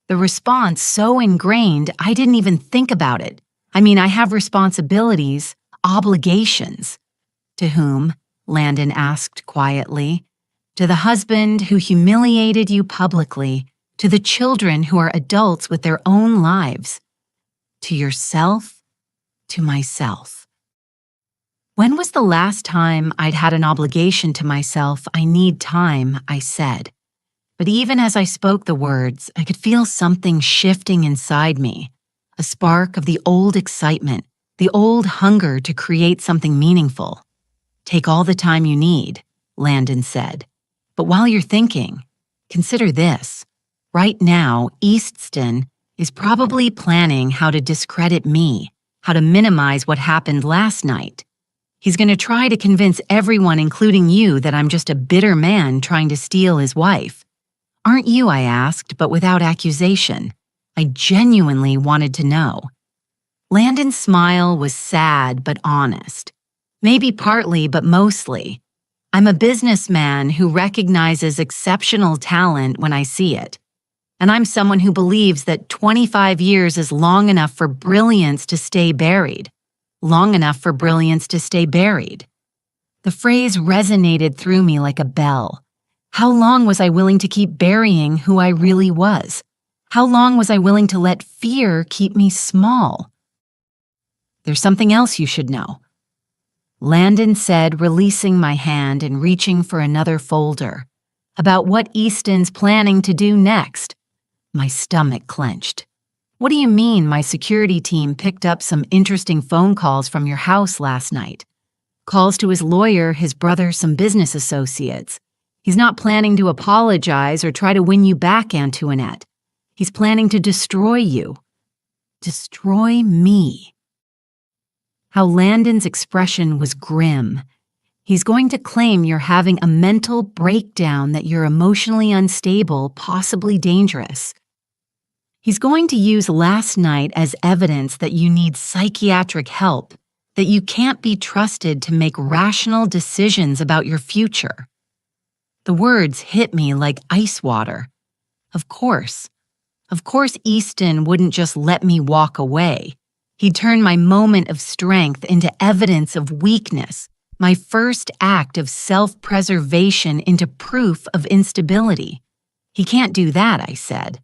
The response so ingrained, I didn't even think about it. I mean, I have responsibilities, obligations. To whom? Landon asked quietly. To the husband who humiliated you publicly, to the children who are adults with their own lives, to yourself, to myself. When was the last time I'd had an obligation to myself? I need time, I said. But even as I spoke the words, I could feel something shifting inside me, a spark of the old excitement, the old hunger to create something meaningful. Take all the time you need, Landon said. But while you're thinking, consider this. Right now, Easton is probably planning how to discredit me, how to minimize what happened last night. He's going to try to convince everyone, including you, that I'm just a bitter man trying to steal his wife. Aren't you, I asked, but without accusation. I genuinely wanted to know. Landon's smile was sad but honest. Maybe partly, but mostly. I'm a businessman who recognizes exceptional talent when I see it. And I'm someone who believes that 25 years is long enough for brilliance to stay buried. Long enough for brilliance to stay buried. The phrase resonated through me like a bell. How long was I willing to keep burying who I really was? How long was I willing to let fear keep me small? There's something else you should know. Landon said, releasing my hand and reaching for another folder. About what Easton's planning to do next. My stomach clenched. What do you mean my security team picked up some interesting phone calls from your house last night? Calls to his lawyer, his brother, some business associates. He's not planning to apologize or try to win you back, Antoinette. He's planning to destroy you. Destroy me. How Landon's expression was grim. He's going to claim you're having a mental breakdown, that you're emotionally unstable, possibly dangerous. He's going to use last night as evidence that you need psychiatric help, that you can't be trusted to make rational decisions about your future. The words hit me like ice water. Of course Easton wouldn't just let me walk away. He'd turn my moment of strength into evidence of weakness, my first act of self-preservation into proof of instability. He can't do that, I said.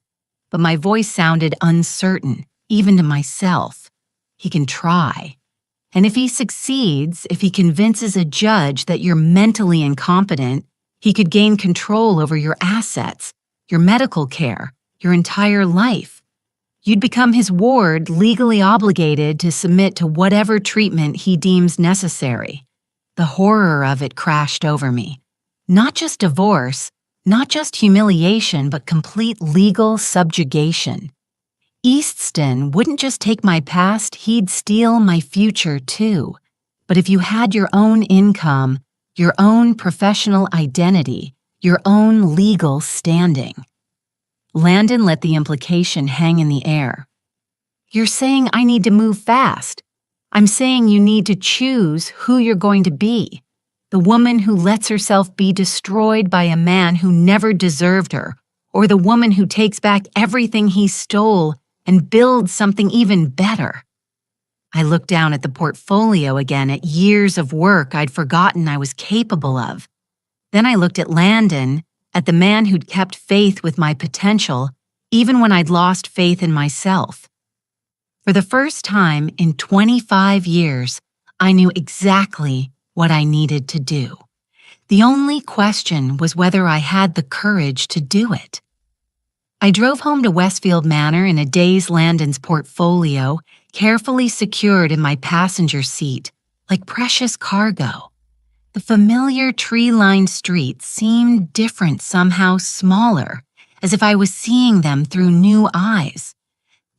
But my voice sounded uncertain, even to myself. He can try. And if he succeeds, if he convinces a judge that you're mentally incompetent, he could gain control over your assets, your medical care, your entire life. You'd become his ward, legally obligated to submit to whatever treatment he deems necessary. The horror of it crashed over me. Not just divorce, not just humiliation, but complete legal subjugation. Easton wouldn't just take my past, he'd steal my future too. But if you had your own income, your own professional identity, your own legal standing. Landon let the implication hang in the air. You're saying I need to move fast. I'm saying you need to choose who you're going to be. The woman who lets herself be destroyed by a man who never deserved her, or the woman who takes back everything he stole and builds something even better. I looked down at the portfolio again, at years of work I'd forgotten I was capable of. Then I looked at Landon, at the man who'd kept faith with my potential, even when I'd lost faith in myself. For the first time in 25 years, I knew exactly what I needed to do. The only question was whether I had the courage to do it. I drove home to Westfield Manor in a day's Landon's portfolio, carefully secured in my passenger seat, like precious cargo. The familiar tree-lined streets seemed different, somehow smaller, as if I was seeing them through new eyes.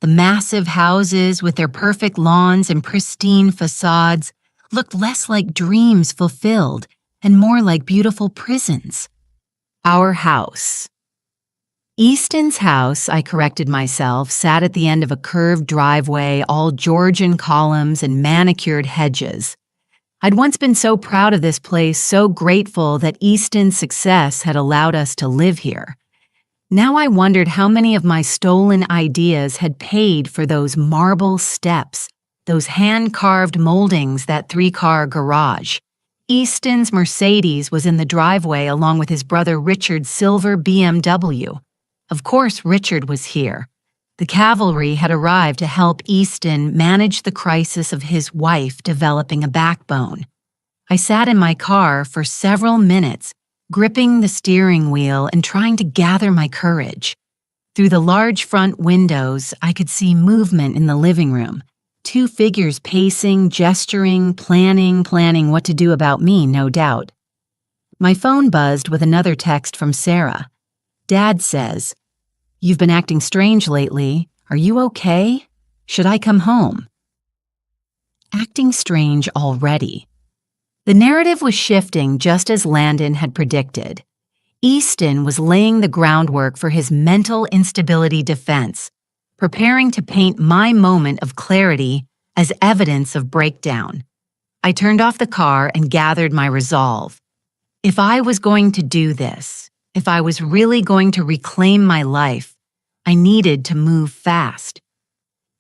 The massive houses with their perfect lawns and pristine facades looked less like dreams fulfilled and more like beautiful prisons. Our house. Easton's house, I corrected myself, sat at the end of a curved driveway, all Georgian columns and manicured hedges. I'd once been so proud of this place, so grateful that Easton's success had allowed us to live here. Now I wondered how many of my stolen ideas had paid for those marble steps, those hand-carved moldings, that three-car garage. Easton's Mercedes was in the driveway along with his brother Richard's silver BMW. Of course, Richard was here. The cavalry had arrived to help Easton manage the crisis of his wife developing a backbone. I sat in my car for several minutes, gripping the steering wheel and trying to gather my courage. Through the large front windows, I could see movement in the living room. Two figures pacing, gesturing, planning what to do about me, no doubt. My phone buzzed with another text from Sarah. Dad says, "You've been acting strange lately. Are you okay? Should I come home?" Acting strange already. The narrative was shifting just as Landon had predicted. Easton was laying the groundwork for his mental instability defense, preparing to paint my moment of clarity as evidence of breakdown. I turned off the car and gathered my resolve. If I was going to do this, if I was really going to reclaim my life, I needed to move fast.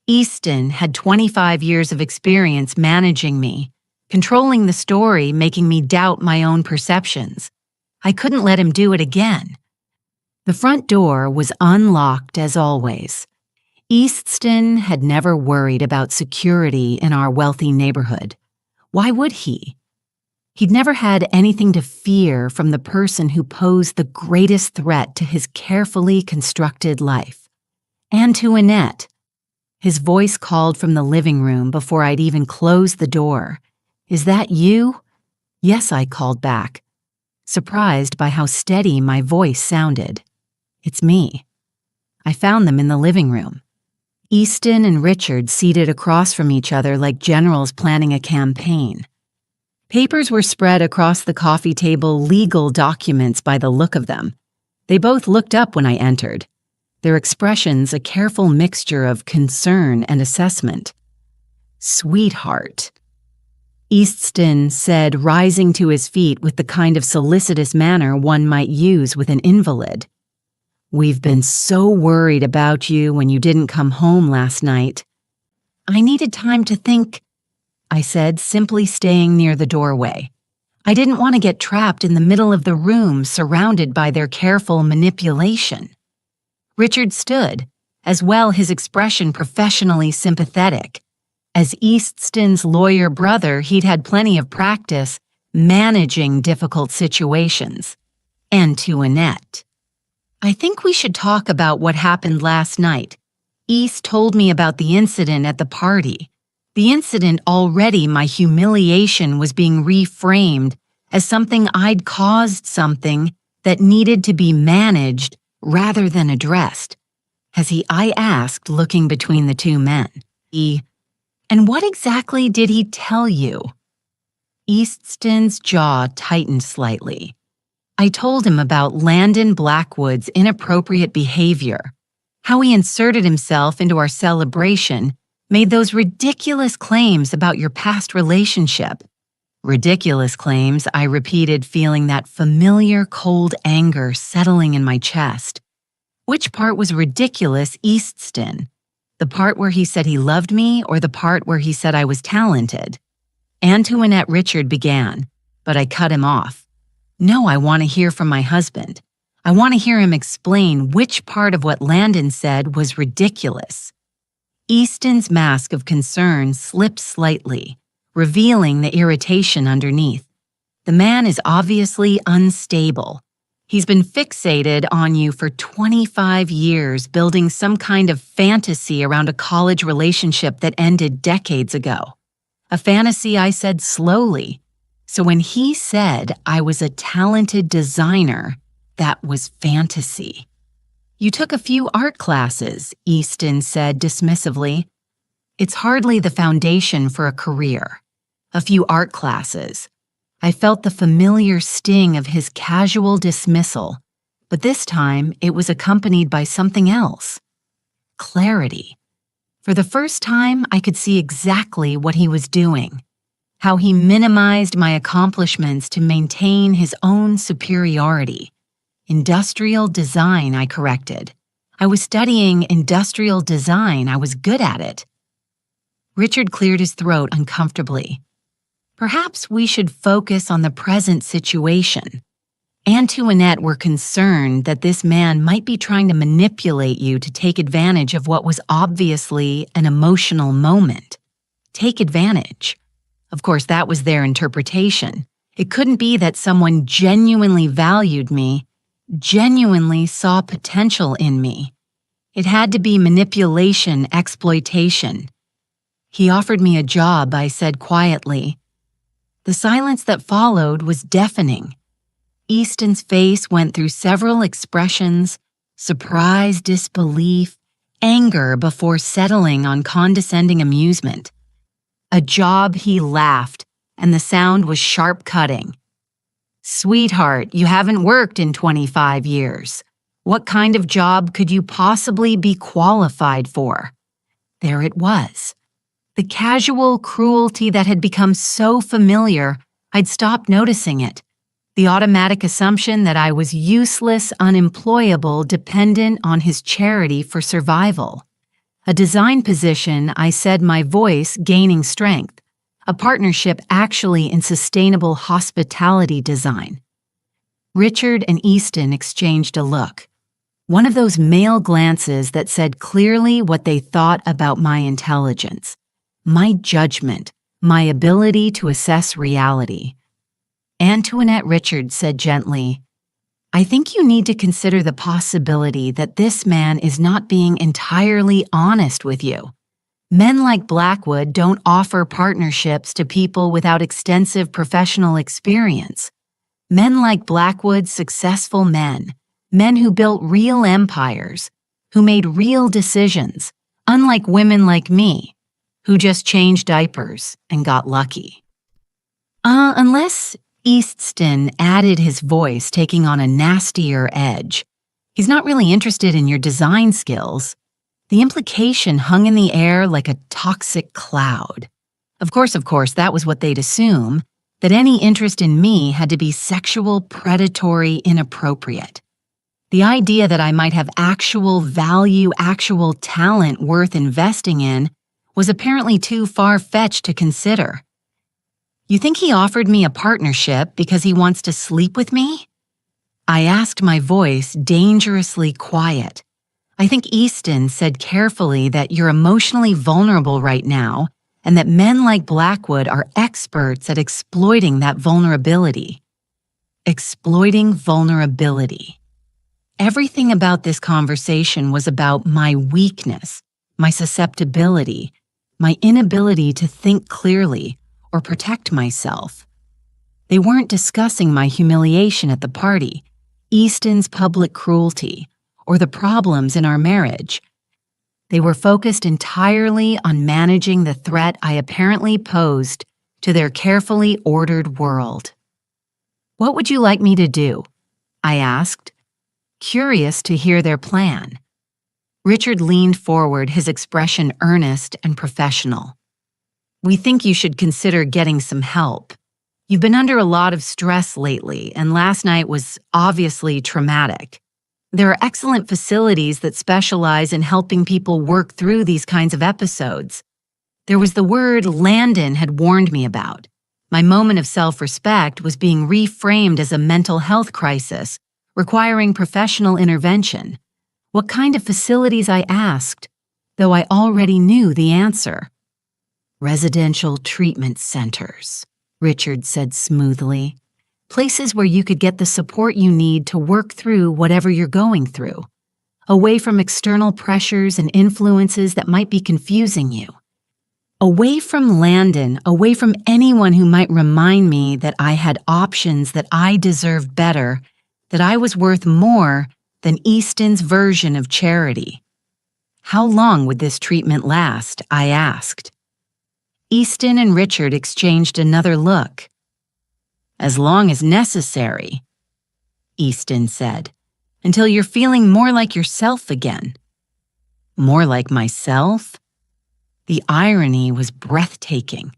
Easton had 25 years of experience managing me, controlling the story, making me doubt my own perceptions. I couldn't let him do it again. The front door was unlocked as always. Easton had never worried about security in our wealthy neighborhood. Why would he? He'd never had anything to fear from the person who posed the greatest threat to his carefully constructed life. And to Annette. His voice called from the living room before I'd even closed the door. "Is that you?" "Yes," I called back, surprised by how steady my voice sounded. "It's me." I found them in the living room. Easton and Richard seated across from each other like generals planning a campaign. Papers were spread across the coffee table, legal documents by the look of them. They both looked up when I entered, their expressions a careful mixture of concern and assessment. "Sweetheart," Easton said, rising to his feet with the kind of solicitous manner one might use with an invalid. "We've been so worried about you when you didn't come home last night." "I needed time to think," I said, simply staying near the doorway. I didn't want to get trapped in the middle of the room, surrounded by their careful manipulation. Richard stood, as well his expression professionally sympathetic. As Easton's lawyer brother, he'd had plenty of practice managing difficult situations. And to Annette. "I think we should talk about what happened last night. East told me about the incident at the party. The incident already, my humiliation was being reframed as something I'd caused, something that needed to be managed rather than addressed." I asked, looking between the two men. "And what exactly did he tell you?" Easton's jaw tightened slightly. I told him about Landon Blackwood's inappropriate behavior, how he inserted himself into our celebration, made those ridiculous claims about your past relationship. Ridiculous claims, I repeated, feeling that familiar cold anger settling in my chest. Which part was ridiculous, Easton? The part where he said he loved me, or the part where he said I was talented? Antoinette Richard began, but I cut him off. "No, I want to hear from my husband. I want to hear him explain which part of what Landon said was ridiculous." Easton's mask of concern slipped slightly, revealing the irritation underneath. The man is obviously unstable. He's been fixated on you for 25 years, building some kind of fantasy around a college relationship that ended decades ago. A fantasy, I said slowly. So when he said I was a talented designer, that was fantasy. "You took a few art classes," Easton said dismissively. "It's hardly the foundation for a career." a few art classes. I felt the familiar sting of his casual dismissal, but this time it was accompanied by something else. Clarity. For the first time, I could see exactly what he was doing, how he minimized my accomplishments to maintain his own superiority. Industrial design, I corrected. I was studying industrial design. I was good at it. Richard cleared his throat uncomfortably. Perhaps we should focus on the present situation. Antoinette were concerned that this man might be trying to manipulate you to take advantage of what was obviously an emotional moment. Take advantage. Of course, that was their interpretation. It couldn't be that someone genuinely valued me, genuinely saw potential in me. It had to be manipulation, exploitation. He offered me a job, I said quietly. The silence that followed was deafening. Easton's face went through several expressions: surprise, disbelief, anger before settling on condescending amusement. A job, he laughed, and the sound was sharp-cutting. Sweetheart, you haven't worked in 25 years. What kind of job could you possibly be qualified for? There it was. The casual cruelty that had become so familiar, I'd stopped noticing it. The automatic assumption that I was useless, unemployable, dependent on his charity for survival. A design position, I said, my voice gaining strength. A partnership actually in sustainable hospitality design. Richard and Easton exchanged a look. One of those male glances that said clearly what they thought about my intelligence, my judgment, my ability to assess reality. Antoinette Richard said gently, I think you need to consider the possibility that this man is not being entirely honest with you. Men like Blackwood don't offer partnerships to people without extensive professional experience. Men like Blackwood, successful men who built real empires, who made real decisions, unlike women like me, who just changed diapers and got lucky. Unless Easton added his voice, taking on a nastier edge. He's not really interested in your design skills. The implication hung in the air like a toxic cloud. Of course, that was what they'd assume, that any interest in me had to be sexual, predatory, inappropriate. The idea that I might have actual value, actual talent worth investing in was apparently too far-fetched to consider. You think he offered me a partnership because he wants to sleep with me? I asked, my voice dangerously quiet. I think Easton said carefully that you're emotionally vulnerable right now and that men like Blackwood are experts at exploiting that vulnerability. Exploiting vulnerability. Everything about this conversation was about my weakness, my susceptibility, my inability to think clearly or protect myself. They weren't discussing my humiliation at the party, Easton's public cruelty, or the problems in our marriage. They were focused entirely on managing the threat I apparently posed to their carefully ordered world. What would you like me to do? I asked, curious to hear their plan. Richard leaned forward, his expression earnest and professional. We think you should consider getting some help. You've been under a lot of stress lately, and last night was obviously traumatic. There are excellent facilities that specialize in helping people work through these kinds of episodes. There was the word Landon had warned me about. My moment of self-respect was being reframed as a mental health crisis, requiring professional intervention. What kind of facilities, I asked, though I already knew the answer. Residential treatment centers, Richard said smoothly. Places where you could get the support you need to work through whatever you're going through, away from external pressures and influences that might be confusing you. Away from Landon, away from anyone who might remind me that I had options, that I deserved better, that I was worth more than Easton's version of charity. How long would this treatment last? I asked. Easton and Richard exchanged another look. "As long as necessary," Easton said, "until you're feeling more like yourself again." More like myself? The irony was breathtaking.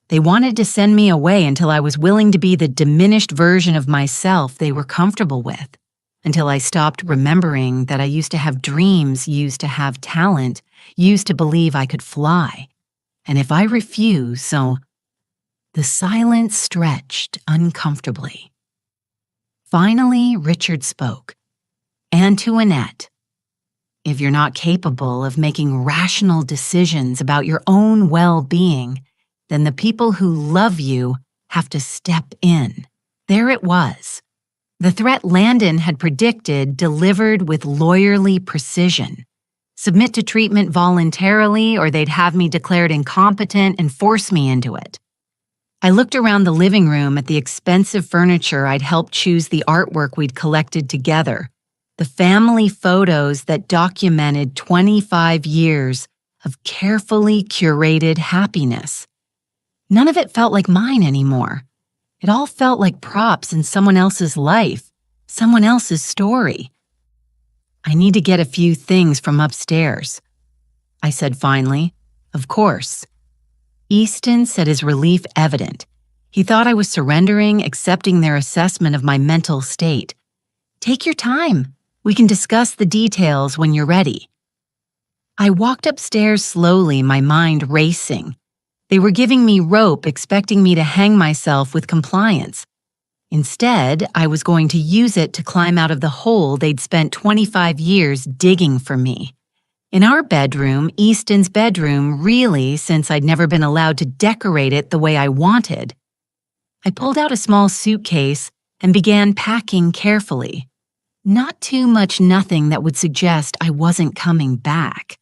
They wanted to send me away until I was willing to be the diminished version of myself they were comfortable with, until I stopped remembering that I used to have dreams, used to have talent, used to believe I could fly. And if I refuse, the silence stretched uncomfortably. Finally, Richard spoke. "Antoinette, if you're not capable of making rational decisions about your own well-being, then the people who love you have to step in." There it was. The threat Landon had predicted delivered with lawyerly precision. Submit to treatment voluntarily, or they'd have me declared incompetent and force me into it. I looked around the living room at the expensive furniture I'd helped choose, the artwork we'd collected together, the family photos that documented 25 years of carefully curated happiness. None of it felt like mine anymore. It all felt like props in someone else's life, someone else's story. "I need to get a few things from upstairs," I said finally. "Of course." Easton said, his relief evident. He thought I was surrendering, accepting their assessment of my mental state. "Take your time. We can discuss the details when you're ready." I walked upstairs slowly, my mind racing. They were giving me rope, expecting me to hang myself with compliance. Instead, I was going to use it to climb out of the hole they'd spent 25 years digging for me. In our bedroom, Easton's bedroom, really, since I'd never been allowed to decorate it the way I wanted. I pulled out a small suitcase and began packing carefully. Not too much, nothing that would suggest I wasn't coming back.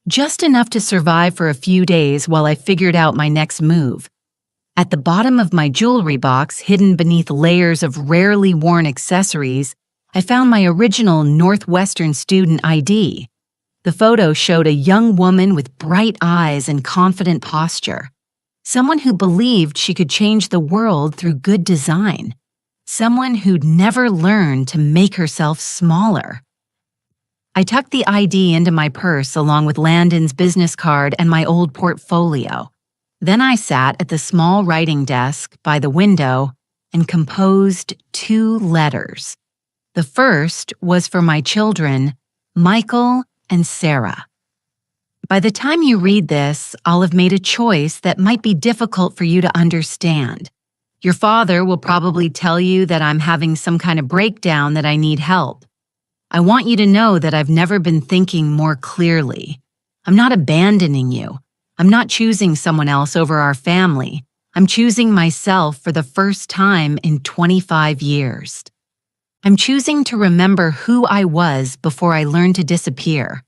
Just enough to survive for a few days while I figured out my next move. At the bottom of my jewelry box, hidden beneath layers of rarely worn accessories, I found my original Northwestern student ID. The photo showed a young woman with bright eyes and confident posture. Someone who believed she could change the world through good design. Someone who'd never learned to make herself smaller. I tucked the ID into my purse along with Landon's business card and my old portfolio. Then I sat at the small writing desk by the window and composed 2 letters. The first was for my children, Michael and Sarah. By the time you read this, I'll have made a choice that might be difficult for you to understand. Your father will probably tell you that I'm having some kind of breakdown, that I need help. I want you to know that I've never been thinking more clearly. I'm not abandoning you. I'm not choosing someone else over our family. I'm choosing myself for the first time in 25 years. I'm choosing to remember who I was before I learned to disappear.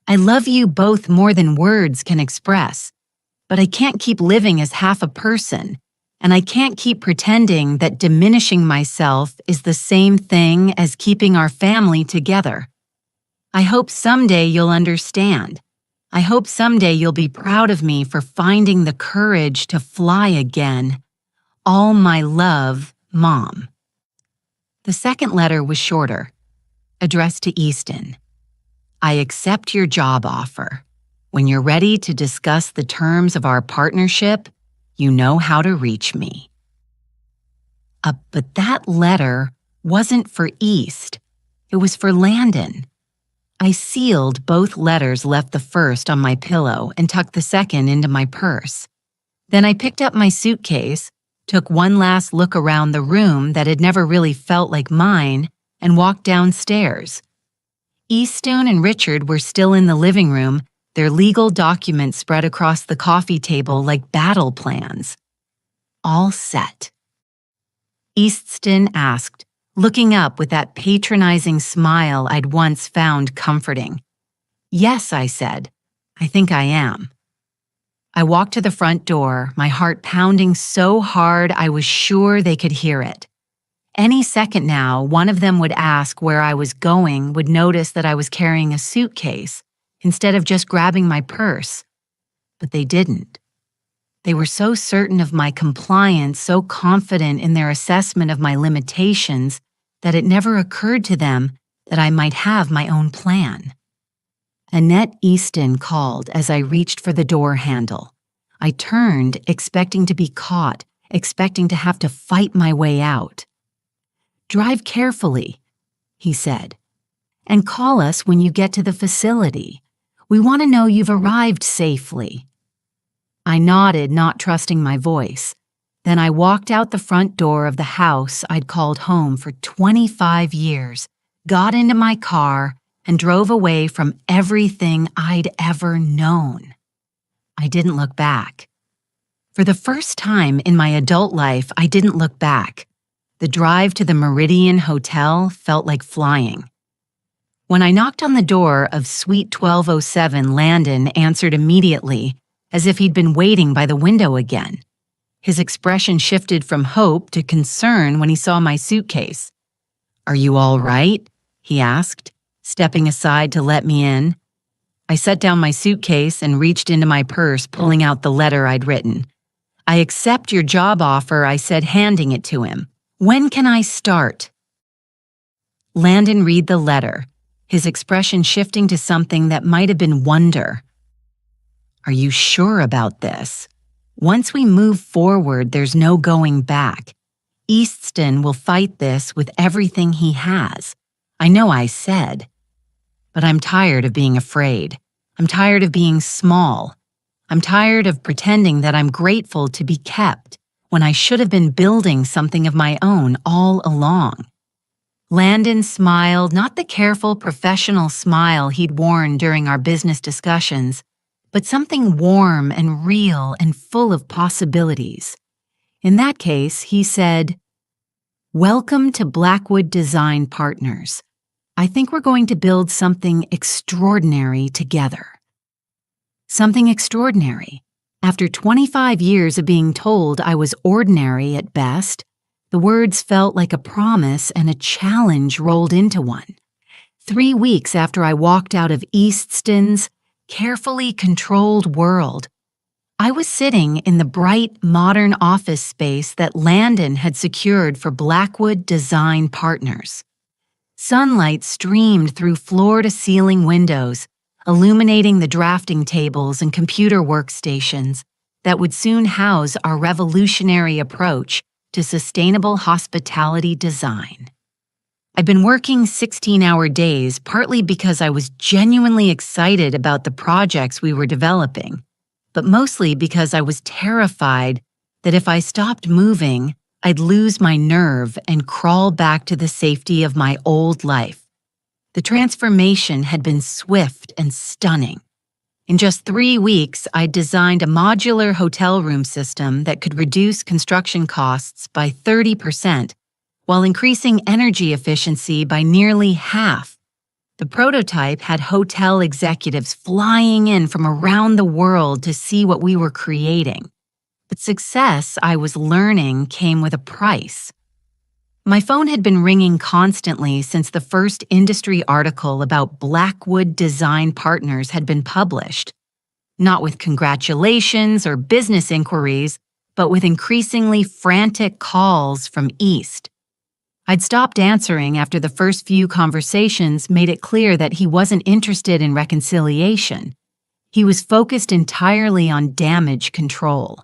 I love you both more than words can express, but I can't keep living as half a person, and I can't keep pretending that diminishing myself is the same thing as keeping our family together. I hope someday you'll understand. I hope someday you'll be proud of me for finding the courage to fly again. All my love, Mom. The second letter was shorter, addressed to Easton. I accept your job offer. When you're ready to discuss the terms of our partnership, you know how to reach me. But that letter wasn't for East. It was for Landon. I sealed both letters, left the first on my pillow, and tucked the second into my purse. Then I picked up my suitcase, took one last look around the room that had never really felt like mine, and walked downstairs. Easton and Richard were still in the living room, their legal documents spread across the coffee table like battle plans. All set. Easton asked, looking up with that patronizing smile I'd once found comforting. "Yes," I said. "I think I am." I walked to the front door, my heart pounding so hard I was sure they could hear it. Any second now, one of them would ask where I was going, would notice that I was carrying a suitcase instead of just grabbing my purse. But they didn't. They were so certain of my compliance, so confident in their assessment of my limitations, that it never occurred to them that I might have my own plan. Annette Easton called as I reached for the door handle. I turned, expecting to be caught, expecting to have to fight my way out. "Drive carefully," he said, "and call us when you get to the facility. We want to know you've arrived safely." I nodded, not trusting my voice. Then I walked out the front door of the house I'd called home for 25 years, got into my car, and drove away from everything I'd ever known. I didn't look back. For the first time in my adult life, I didn't look back. The drive to the Meridian Hotel felt like flying. When I knocked on the door of Suite 1207, Landon answered immediately, as if he'd been waiting by the window again. His expression shifted from hope to concern when he saw my suitcase. "Are you all right?" he asked, stepping aside to let me in. I set down my suitcase and reached into my purse, pulling out the letter I'd written. "I accept your job offer," I said, handing it to him. "When can I start?" Landon read the letter, his expression shifting to something that might have been wonder. "Are you sure about this? Once we move forward, there's no going back. Easton will fight this with everything he has. I know I said. But I'm tired of being afraid. I'm tired of being small. I'm tired of pretending that I'm grateful to be kept when I should have been building something of my own all along." Landon smiled, not the careful, professional smile he'd worn during our business discussions, but something warm and real and full of possibilities. In that case, he said, "Welcome to Blackwood Design Partners. I think we're going to build something extraordinary together." Something extraordinary. After 25 years of being told I was ordinary at best, the words felt like a promise and a challenge rolled into one. 3 weeks after I walked out of Easton's carefully controlled world, I was sitting in the bright, modern office space that Landon had secured for Blackwood Design Partners. Sunlight streamed through floor-to-ceiling windows, illuminating the drafting tables and computer workstations that would soon house our revolutionary approach to sustainable hospitality design. I'd been working 16-hour days partly because I was genuinely excited about the projects we were developing, but mostly because I was terrified that if I stopped moving, I'd lose my nerve and crawl back to the safety of my old life. The transformation had been swift and stunning. In just 3 weeks, I'd designed a modular hotel room system that could reduce construction costs by 30%, while increasing energy efficiency by nearly half. The prototype had hotel executives flying in from around the world to see what we were creating. But success, I was learning, came with a price. My phone had been ringing constantly since the first industry article about Blackwood Design Partners had been published. Not with congratulations or business inquiries, but with increasingly frantic calls from East. I'd stopped answering after the first few conversations made it clear that he wasn't interested in reconciliation. He was focused entirely on damage control.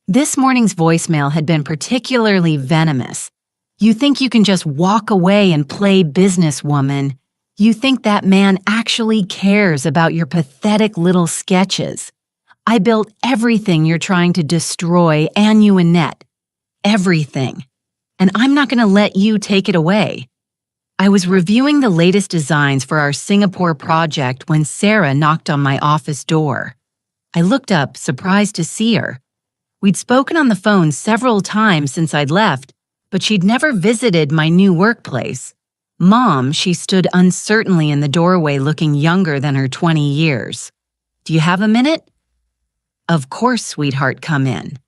This morning's voicemail had been particularly venomous. "You think you can just walk away and play businesswoman? You think that man actually cares about your pathetic little sketches? I built everything you're trying to destroy, and you, Annette. Everything. And I'm not going to let you take it away." I was reviewing the latest designs for our Singapore project when Sarah knocked on my office door. I looked up, surprised to see her. We'd spoken on the phone several times since I'd left, but she'd never visited my new workplace. Mom, she stood uncertainly in the doorway looking younger than her 20 years. "Do you have a minute?" "Of course, sweetheart, come in."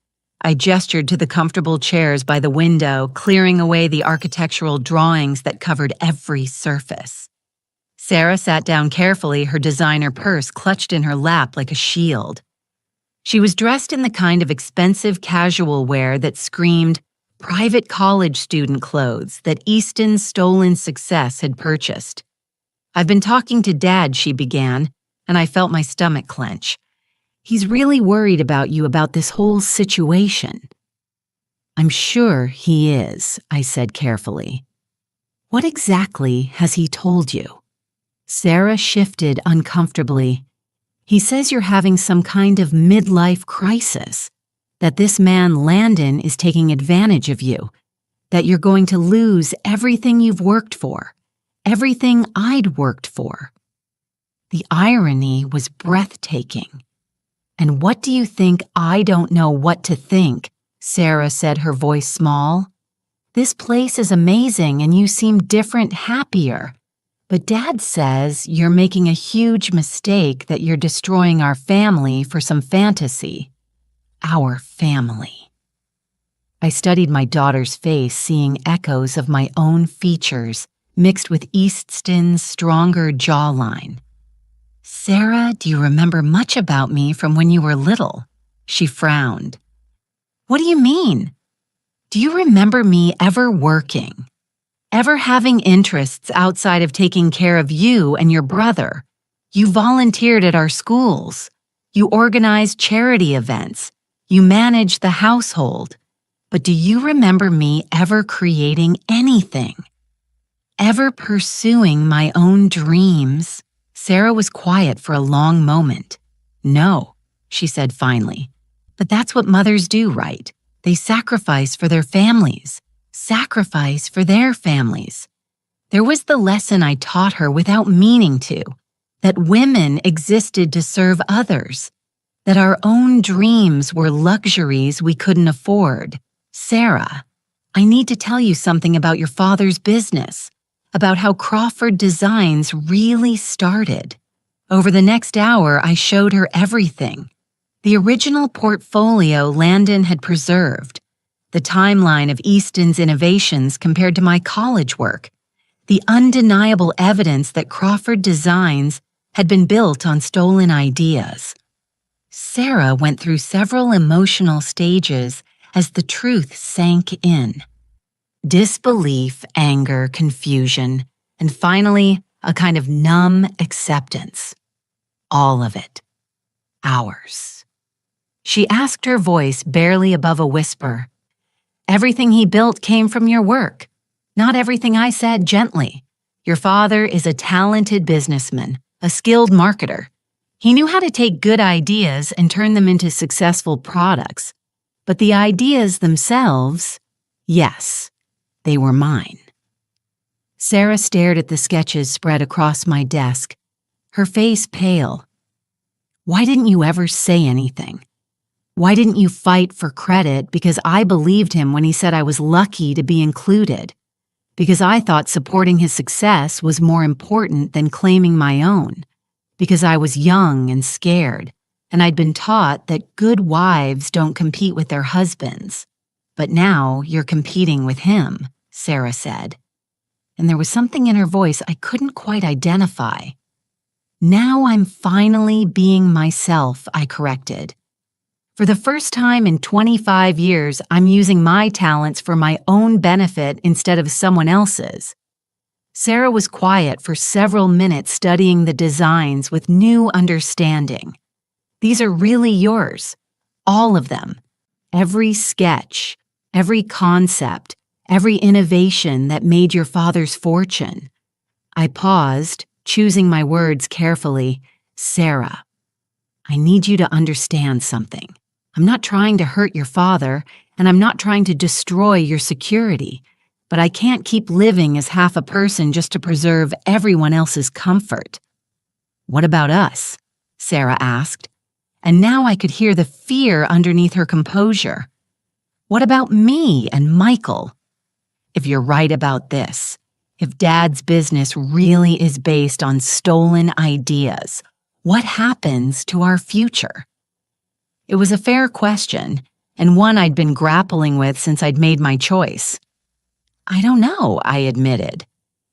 I gestured to the comfortable chairs by the window, clearing away the architectural drawings that covered every surface. Sarah sat down carefully, her designer purse clutched in her lap like a shield. She was dressed in the kind of expensive casual wear that screamed private college student clothes that Easton's stolen success had purchased. "I've been talking to Dad," she began, and I felt my stomach clench. "He's really worried about you about this whole situation." "I'm sure he is," I said carefully. "What exactly has he told you?" Sarah shifted uncomfortably. "He says you're having some kind of midlife crisis, that this man Landon is taking advantage of you, that you're going to lose everything you've worked for, everything I'd worked for." The irony was breathtaking. "And what do you think I don't know what to think?" Sarah said, her voice small. "This place is amazing and you seem different, happier. But Dad says you're making a huge mistake, that you're destroying our family for some fantasy. Our family." I studied my daughter's face, seeing echoes of my own features mixed with Easton's stronger jawline. "Sarah, do you remember much about me from when you were little?" She frowned. "What do you mean? Do you remember me ever working? Ever having interests outside of taking care of you and your brother? You volunteered at our schools. You organized charity events. You managed the household. But do you remember me ever creating anything? Ever pursuing my own dreams?" Sarah was quiet for a long moment. "No," she said finally. "But that's what mothers do, right? They sacrifice for their families. Sacrifice for their families." There was the lesson I taught her without meaning to, that women existed to serve others, that our own dreams were luxuries we couldn't afford. "Sarah, I need to tell you something about your father's business, about how Crawford Designs really started." Over the next hour, I showed her everything. The original portfolio Landon had preserved, the timeline of Easton's innovations compared to my college work, the undeniable evidence that Crawford Designs had been built on stolen ideas. Sarah went through several emotional stages as the truth sank in. Disbelief, anger, confusion, and finally, a kind of numb acceptance. All of it. Ours. She asked, her voice barely above a whisper. "Everything he built came from your work." "Not everything," I said gently. "Your father is a talented businessman, a skilled marketer. He knew how to take good ideas and turn them into successful products. But the ideas themselves, yes, they were mine." Sarah stared at the sketches spread across my desk, her face pale. "Why didn't you ever say anything? Why didn't you fight for credit? Because I believed him when he said I was lucky to be included. Because I thought supporting his success was more important than claiming my own. Because I was young and scared, and I'd been taught that good wives don't compete with their husbands. But now you're competing with him," Sarah said. And there was something in her voice I couldn't quite identify. "Now I'm finally being myself," I corrected. "For the first time in 25 years, I'm using my talents for my own benefit instead of someone else's." Sarah was quiet for several minutes, studying the designs with new understanding. "These are really yours. All of them. Every sketch, every concept, every innovation that made your father's fortune." I paused, choosing my words carefully. "Sarah, I need you to understand something. I'm not trying to hurt your father, and I'm not trying to destroy your security, but I can't keep living as half a person just to preserve everyone else's comfort." "What about us?" Sarah asked, and now I could hear the fear underneath her composure. "What about me and Michael? If you're right about this, if Dad's business really is based on stolen ideas, what happens to our future?" It was a fair question, and one I'd been grappling with since I'd made my choice. "I don't know," I admitted.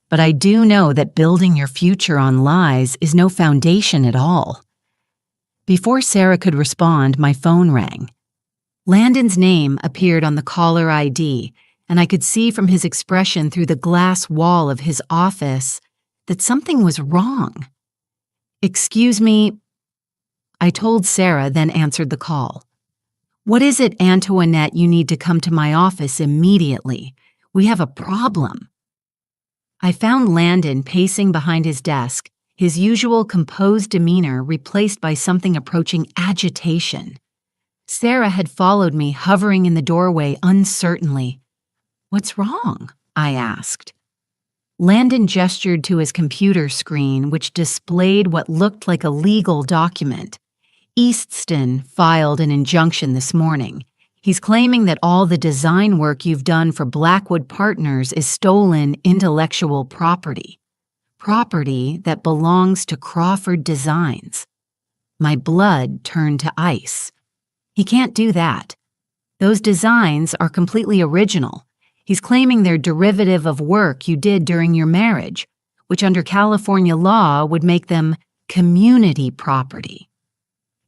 "But I do know that building your future on lies is no foundation at all." Before Sarah could respond, my phone rang. Landon's name appeared on the caller ID, and I could see from his expression through the glass wall of his office that something was wrong. "Excuse me," I told Sarah, then answered the call. "What is it, Antoinette? You need to come to my office immediately. We have a problem." I found Landon pacing behind his desk, his usual composed demeanor replaced by something approaching agitation. Sarah had followed me, hovering in the doorway uncertainly. "What's wrong?" I asked. Landon gestured to his computer screen, which displayed what looked like a legal document. "Easton filed an injunction this morning. He's claiming that all the design work you've done for Blackwood Partners is stolen intellectual property. Property that belongs to Crawford Designs." My blood turned to ice. "He can't do that. Those designs are completely original. He's claiming they're derivative of work you did during your marriage, which under California law would make them community property.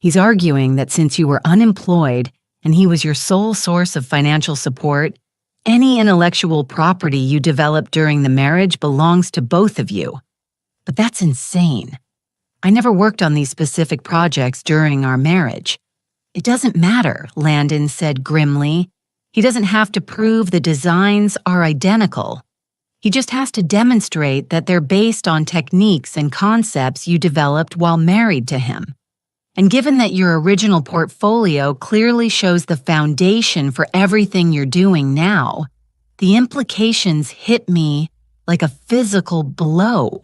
He's arguing that since you were unemployed and he was your sole source of financial support, any intellectual property you developed during the marriage belongs to both of you. But that's insane. I never worked on these specific projects during our marriage." "It doesn't matter," Landon said grimly. "He doesn't have to prove the designs are identical. He just has to demonstrate that they're based on techniques and concepts you developed while married to him. And given that your original portfolio clearly shows the foundation for everything you're doing now, the implications hit me like a physical blow.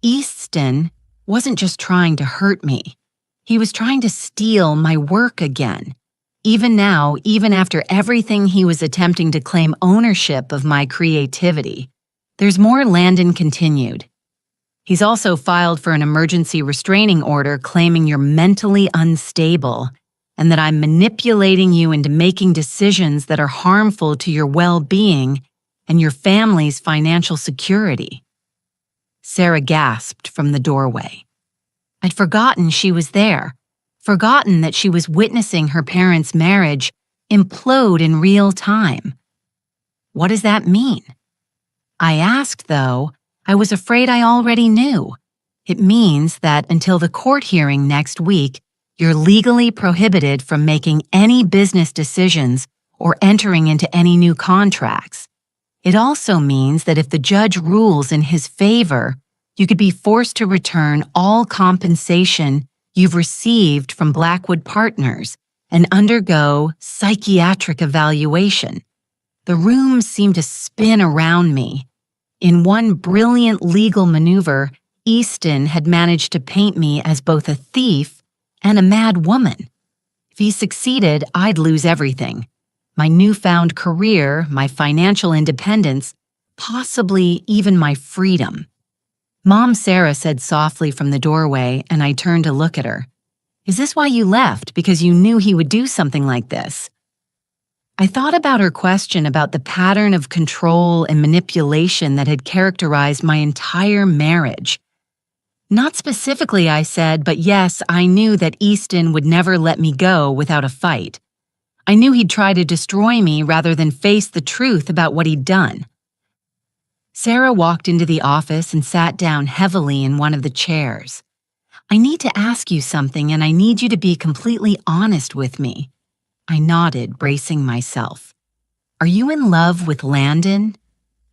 Easton wasn't just trying to hurt me. He was trying to steal my work again. Even now, even after everything he was attempting to claim ownership of my creativity." "There's more," Landon continued. "He's also filed for an emergency restraining order claiming you're mentally unstable and that I'm manipulating you into making decisions that are harmful to your well-being and your family's financial security." Sarah gasped from the doorway. I'd forgotten she was there, forgotten that she was witnessing her parents' marriage implode in real time. "What does that mean?" I asked, though. I was afraid I already knew. "It means that until the court hearing next week, you're legally prohibited from making any business decisions or entering into any new contracts. It also means that if the judge rules in his favor, you could be forced to return all compensation you've received from Blackwood Partners and undergo psychiatric evaluation." The room seemed to spin around me. In one brilliant legal maneuver, Easton had managed to paint me as both a thief and a mad woman. If he succeeded, I'd lose everything. My newfound career, my financial independence, possibly even my freedom. Mom Sarah said softly from the doorway, and I turned to look at her. "Is this why you left? Because you knew he would do something like this?" I thought about her question about the pattern of control and manipulation that had characterized my entire marriage. "Not specifically," I said, "but yes, I knew that Easton would never let me go without a fight. I knew he'd try to destroy me rather than face the truth about what he'd done." Sarah walked into the office and sat down heavily in one of the chairs. "I need to ask you something, and I need you to be completely honest with me." I nodded, bracing myself. "Are you in love with Landon?"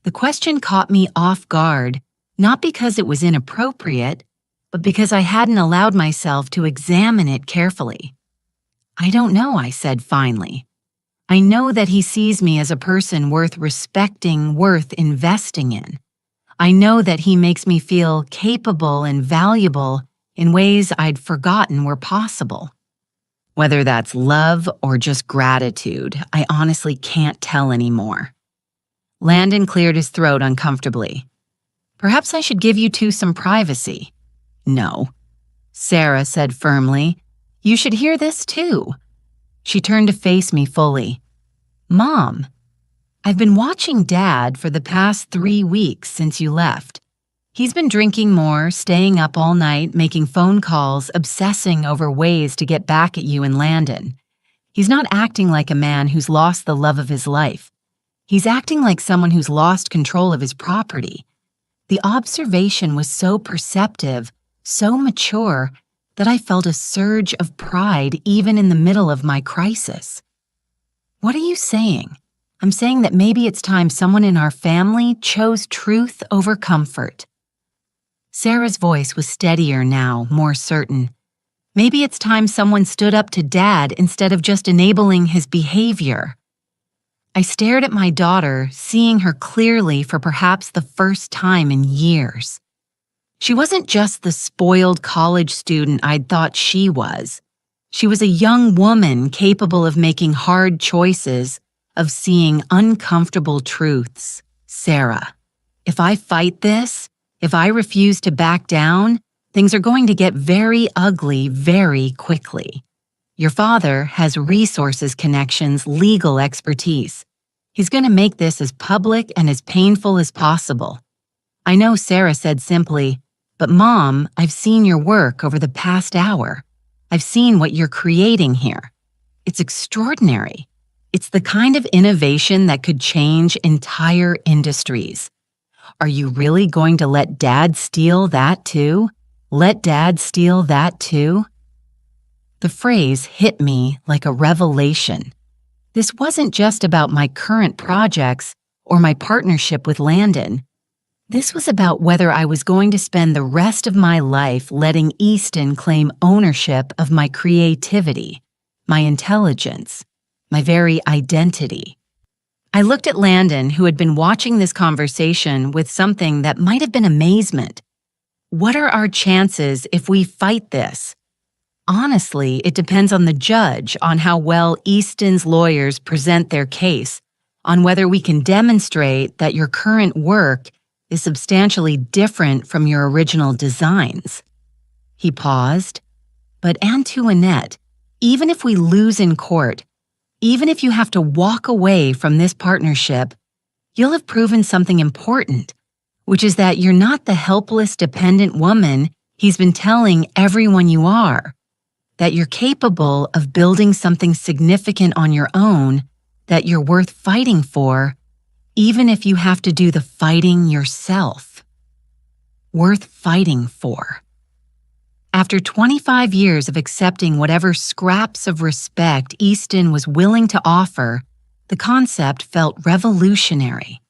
The question caught me off guard, not because it was inappropriate, but because I hadn't allowed myself to examine it carefully. "I don't know," I said finally. "I know that he sees me as a person worth respecting, worth investing in. I know that he makes me feel capable and valuable in ways I'd forgotten were possible. Whether that's love or just gratitude, I honestly can't tell anymore." Landon cleared his throat uncomfortably. "Perhaps I should give you two some privacy." "No," Sarah said firmly. "You should hear this too." She turned to face me fully. "Mom, I've been watching Dad for the past 3 weeks since you left. He's been drinking more, staying up all night, making phone calls, obsessing over ways to get back at you and Landon. He's not acting like a man who's lost the love of his life. He's acting like someone who's lost control of his property. The observation was so perceptive, so mature, that I felt a surge of pride even in the middle of my crisis. What are you saying? I'm saying that maybe it's time someone in our family chose truth over comfort. Sarah's voice was steadier now, more certain. Maybe it's time someone stood up to Dad instead of just enabling his behavior. I stared at my daughter, seeing her clearly for perhaps the first time in years. She wasn't just the spoiled college student I'd thought she was. She was a young woman capable of making hard choices, of seeing uncomfortable truths. Sarah, if I fight this, if I refuse to back down, things are going to get very ugly very quickly. Your father has resources, connections, legal expertise. He's going to make this as public and as painful as possible. I know Sarah said simply, "But Mom, I've seen your work over the past hour. I've seen what you're creating here. It's extraordinary. It's the kind of innovation that could change entire industries. Are you really going to let Dad steal that too? Let Dad steal that too?" The phrase hit me like a revelation. This wasn't just about my current projects or my partnership with Landon. This was about whether I was going to spend the rest of my life letting Easton claim ownership of my creativity, my intelligence, my very identity. I looked at Landon, who had been watching this conversation with something that might have been amazement. What are our chances if we fight this? Honestly, it depends on the judge, on how well Easton's lawyers present their case, on whether we can demonstrate that your current work is substantially different from your original designs. He paused. But Antoinette, even if we lose in court, even if you have to walk away from this partnership, you'll have proven something important, which is that you're not the helpless, dependent woman he's been telling everyone you are, that you're capable of building something significant on your own, that you're worth fighting for, even if you have to do the fighting yourself. Worth fighting for. After 25 years of accepting whatever scraps of respect Easton was willing to offer, the concept felt revolutionary.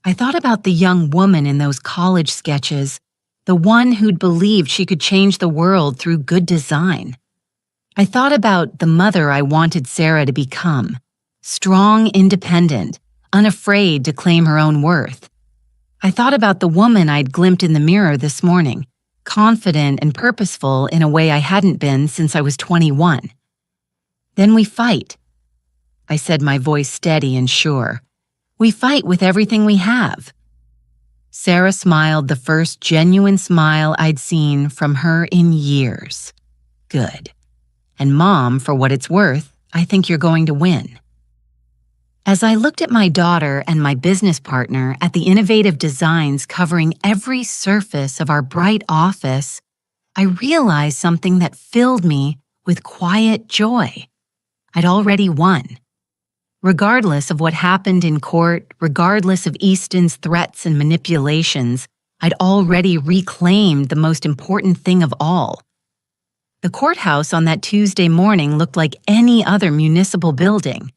I thought about the young woman in those college sketches, the one who'd believed she could change the world through good design. I thought about the mother I wanted Sarah to become, strong, independent, unafraid to claim her own worth. I thought about the woman I'd glimpsed in the mirror this morning, confident and purposeful in a way I hadn't been since I was 21. Then we fight. I said, my voice steady and sure. We fight with everything we have. Sarah smiled, the first genuine smile I'd seen from her in years. Good. And Mom, for what it's worth, I think you're going to win. As I looked at my daughter and my business partner at the innovative designs covering every surface of our bright office, I realized something that filled me with quiet joy. I'd already won. Regardless of what happened in court, regardless of Easton's threats and manipulations, I'd already reclaimed the most important thing of all. The courthouse on that Tuesday morning looked like any other municipal building.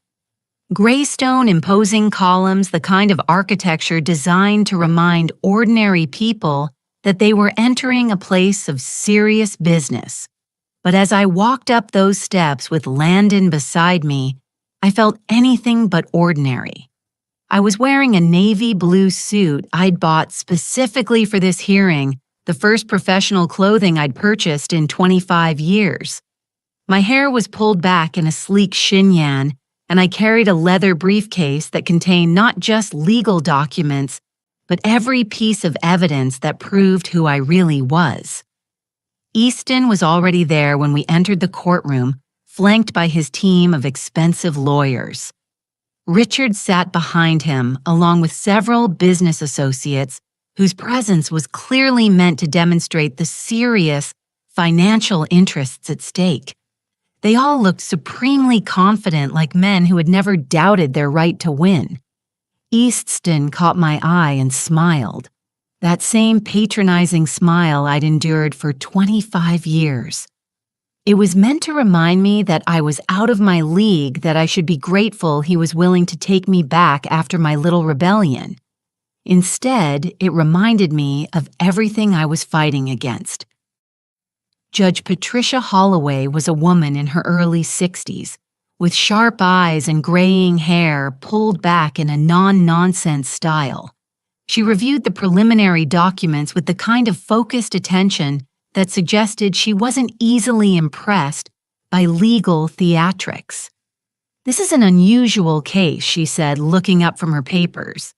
Graystone imposing columns, the kind of architecture designed to remind ordinary people that they were entering a place of serious business. But as I walked up those steps with Landon beside me, I felt anything but ordinary. I was wearing a navy blue suit I'd bought specifically for this hearing, the first professional clothing I'd purchased in 25 years. My hair was pulled back in a sleek chignon, and I carried a leather briefcase that contained not just legal documents, but every piece of evidence that proved who I really was. Easton was already there when we entered the courtroom, flanked by his team of expensive lawyers. Richard sat behind him, along with several business associates whose presence was clearly meant to demonstrate the serious financial interests at stake. They all looked supremely confident, like men who had never doubted their right to win. Easton caught my eye and smiled. That same patronizing smile I'd endured for 25 years. It was meant to remind me that I was out of my league, that I should be grateful he was willing to take me back after my little rebellion. Instead, it reminded me of everything I was fighting against. Judge Patricia Holloway was a woman in her early 60s, with sharp eyes and graying hair pulled back in a non-nonsense style. She reviewed the preliminary documents with the kind of focused attention that suggested she wasn't easily impressed by legal theatrics. "This is an unusual case," she said, looking up from her papers.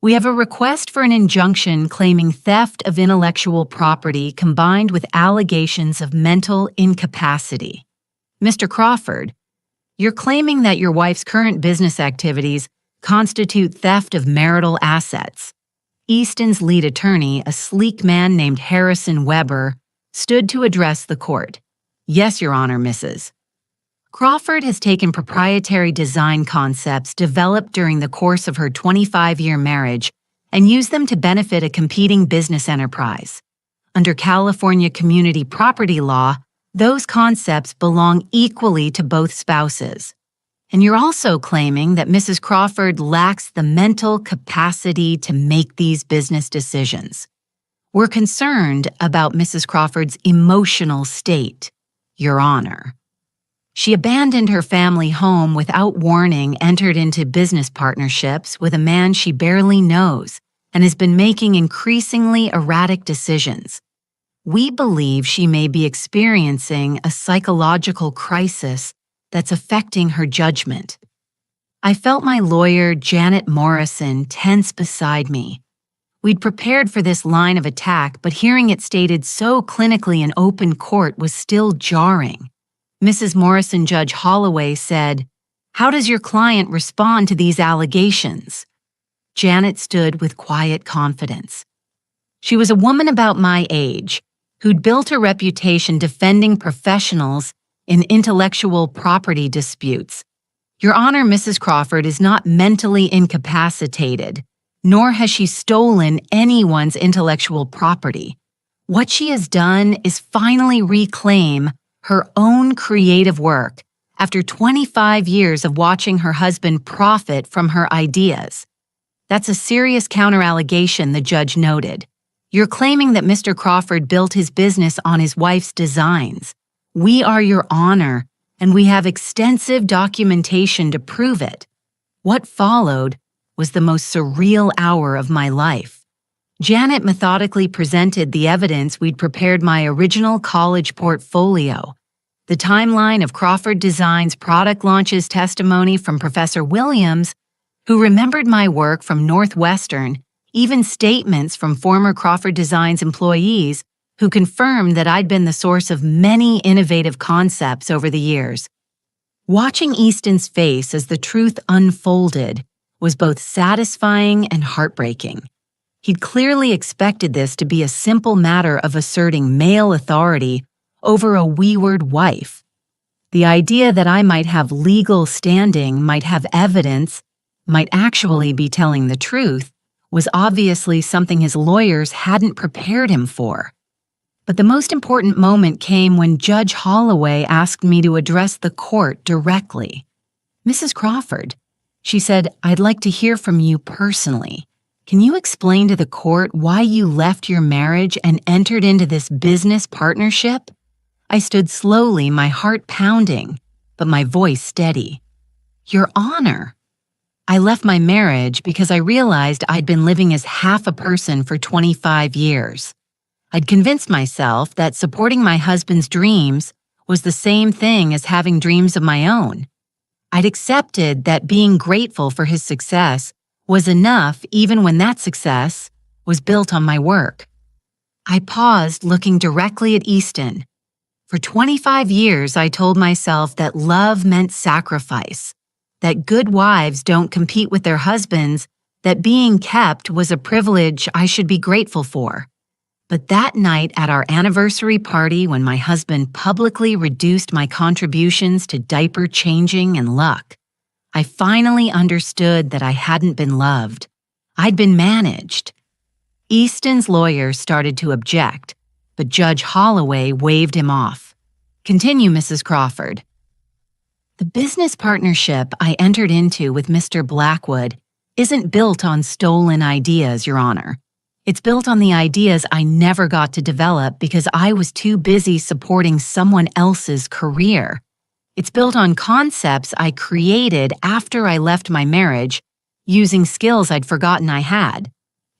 "We have a request for an injunction claiming theft of intellectual property combined with allegations of mental incapacity. Mr. Crawford, you're claiming that your wife's current business activities constitute theft of marital assets." Easton's lead attorney, a sleek man named Harrison Weber, stood to address the court. "Yes, Your Honor, Mrs. Crawford has taken proprietary design concepts developed during the course of her 25-year marriage and used them to benefit a competing business enterprise. Under California community property law, those concepts belong equally to both spouses. And you're also claiming that Mrs. Crawford lacks the mental capacity to make these business decisions. We're concerned about Mrs. Crawford's emotional state, Your Honor. She abandoned her family home without warning, entered into business partnerships with a man she barely knows, and has been making increasingly erratic decisions. We believe she may be experiencing a psychological crisis that's affecting her judgment." I felt my lawyer, Janet Morrison, tense beside me. We'd prepared for this line of attack, but hearing it stated so clinically in open court was still jarring. Mrs. Morrison, Judge Holloway, said, "How does your client respond to these allegations?" Janet stood with quiet confidence. She was a woman about my age, who'd built a reputation defending professionals in intellectual property disputes. "Your Honor, Mrs. Crawford is not mentally incapacitated, nor has she stolen anyone's intellectual property. What she has done is finally reclaim her own creative work after 25 years of watching her husband profit from her ideas." "That's a serious counter-allegation," the judge noted. "You're claiming that Mr. Crawford built his business on his wife's designs. We are Your Honor, and we have extensive documentation to prove it." What followed was the most surreal hour of my life. Janet methodically presented the evidence we'd prepared: my original college portfolio, the timeline of Crawford Designs product launches, testimony from Professor Williams, who remembered my work from Northwestern, even statements from former Crawford Designs employees who confirmed that I'd been the source of many innovative concepts over the years. Watching Easton's face as the truth unfolded was both satisfying and heartbreaking. He'd clearly expected this to be a simple matter of asserting male authority over a wayward wife. The idea that I might have legal standing, might have evidence, might actually be telling the truth, was obviously something his lawyers hadn't prepared him for. But the most important moment came when Judge Holloway asked me to address the court directly. "Mrs. Crawford," she said, "I'd like to hear from you personally. Can you explain to the court why you left your marriage and entered into this business partnership?" I stood slowly, my heart pounding, but my voice steady. "Your Honor, I left my marriage because I realized I'd been living as half a person for 25 years. I'd convinced myself that supporting my husband's dreams was the same thing as having dreams of my own. I'd accepted that being grateful for his success was enough, even when that success was built on my work." I paused, looking directly at Easton. For 25 years, I told myself that love meant sacrifice, that good wives don't compete with their husbands, that being kept was a privilege I should be grateful for. But that night at our anniversary party, when my husband publicly reduced my contributions to diaper changing and luck, I finally understood that I hadn't been loved. I'd been managed. Easton's lawyer started to object, but Judge Holloway waved him off. "Continue, Mrs. Crawford." The business partnership I entered into with Mr. Blackwood isn't built on stolen ideas, Your Honor. It's built on the ideas I never got to develop because I was too busy supporting someone else's career. It's built on concepts I created after I left my marriage, using skills I'd forgotten I had.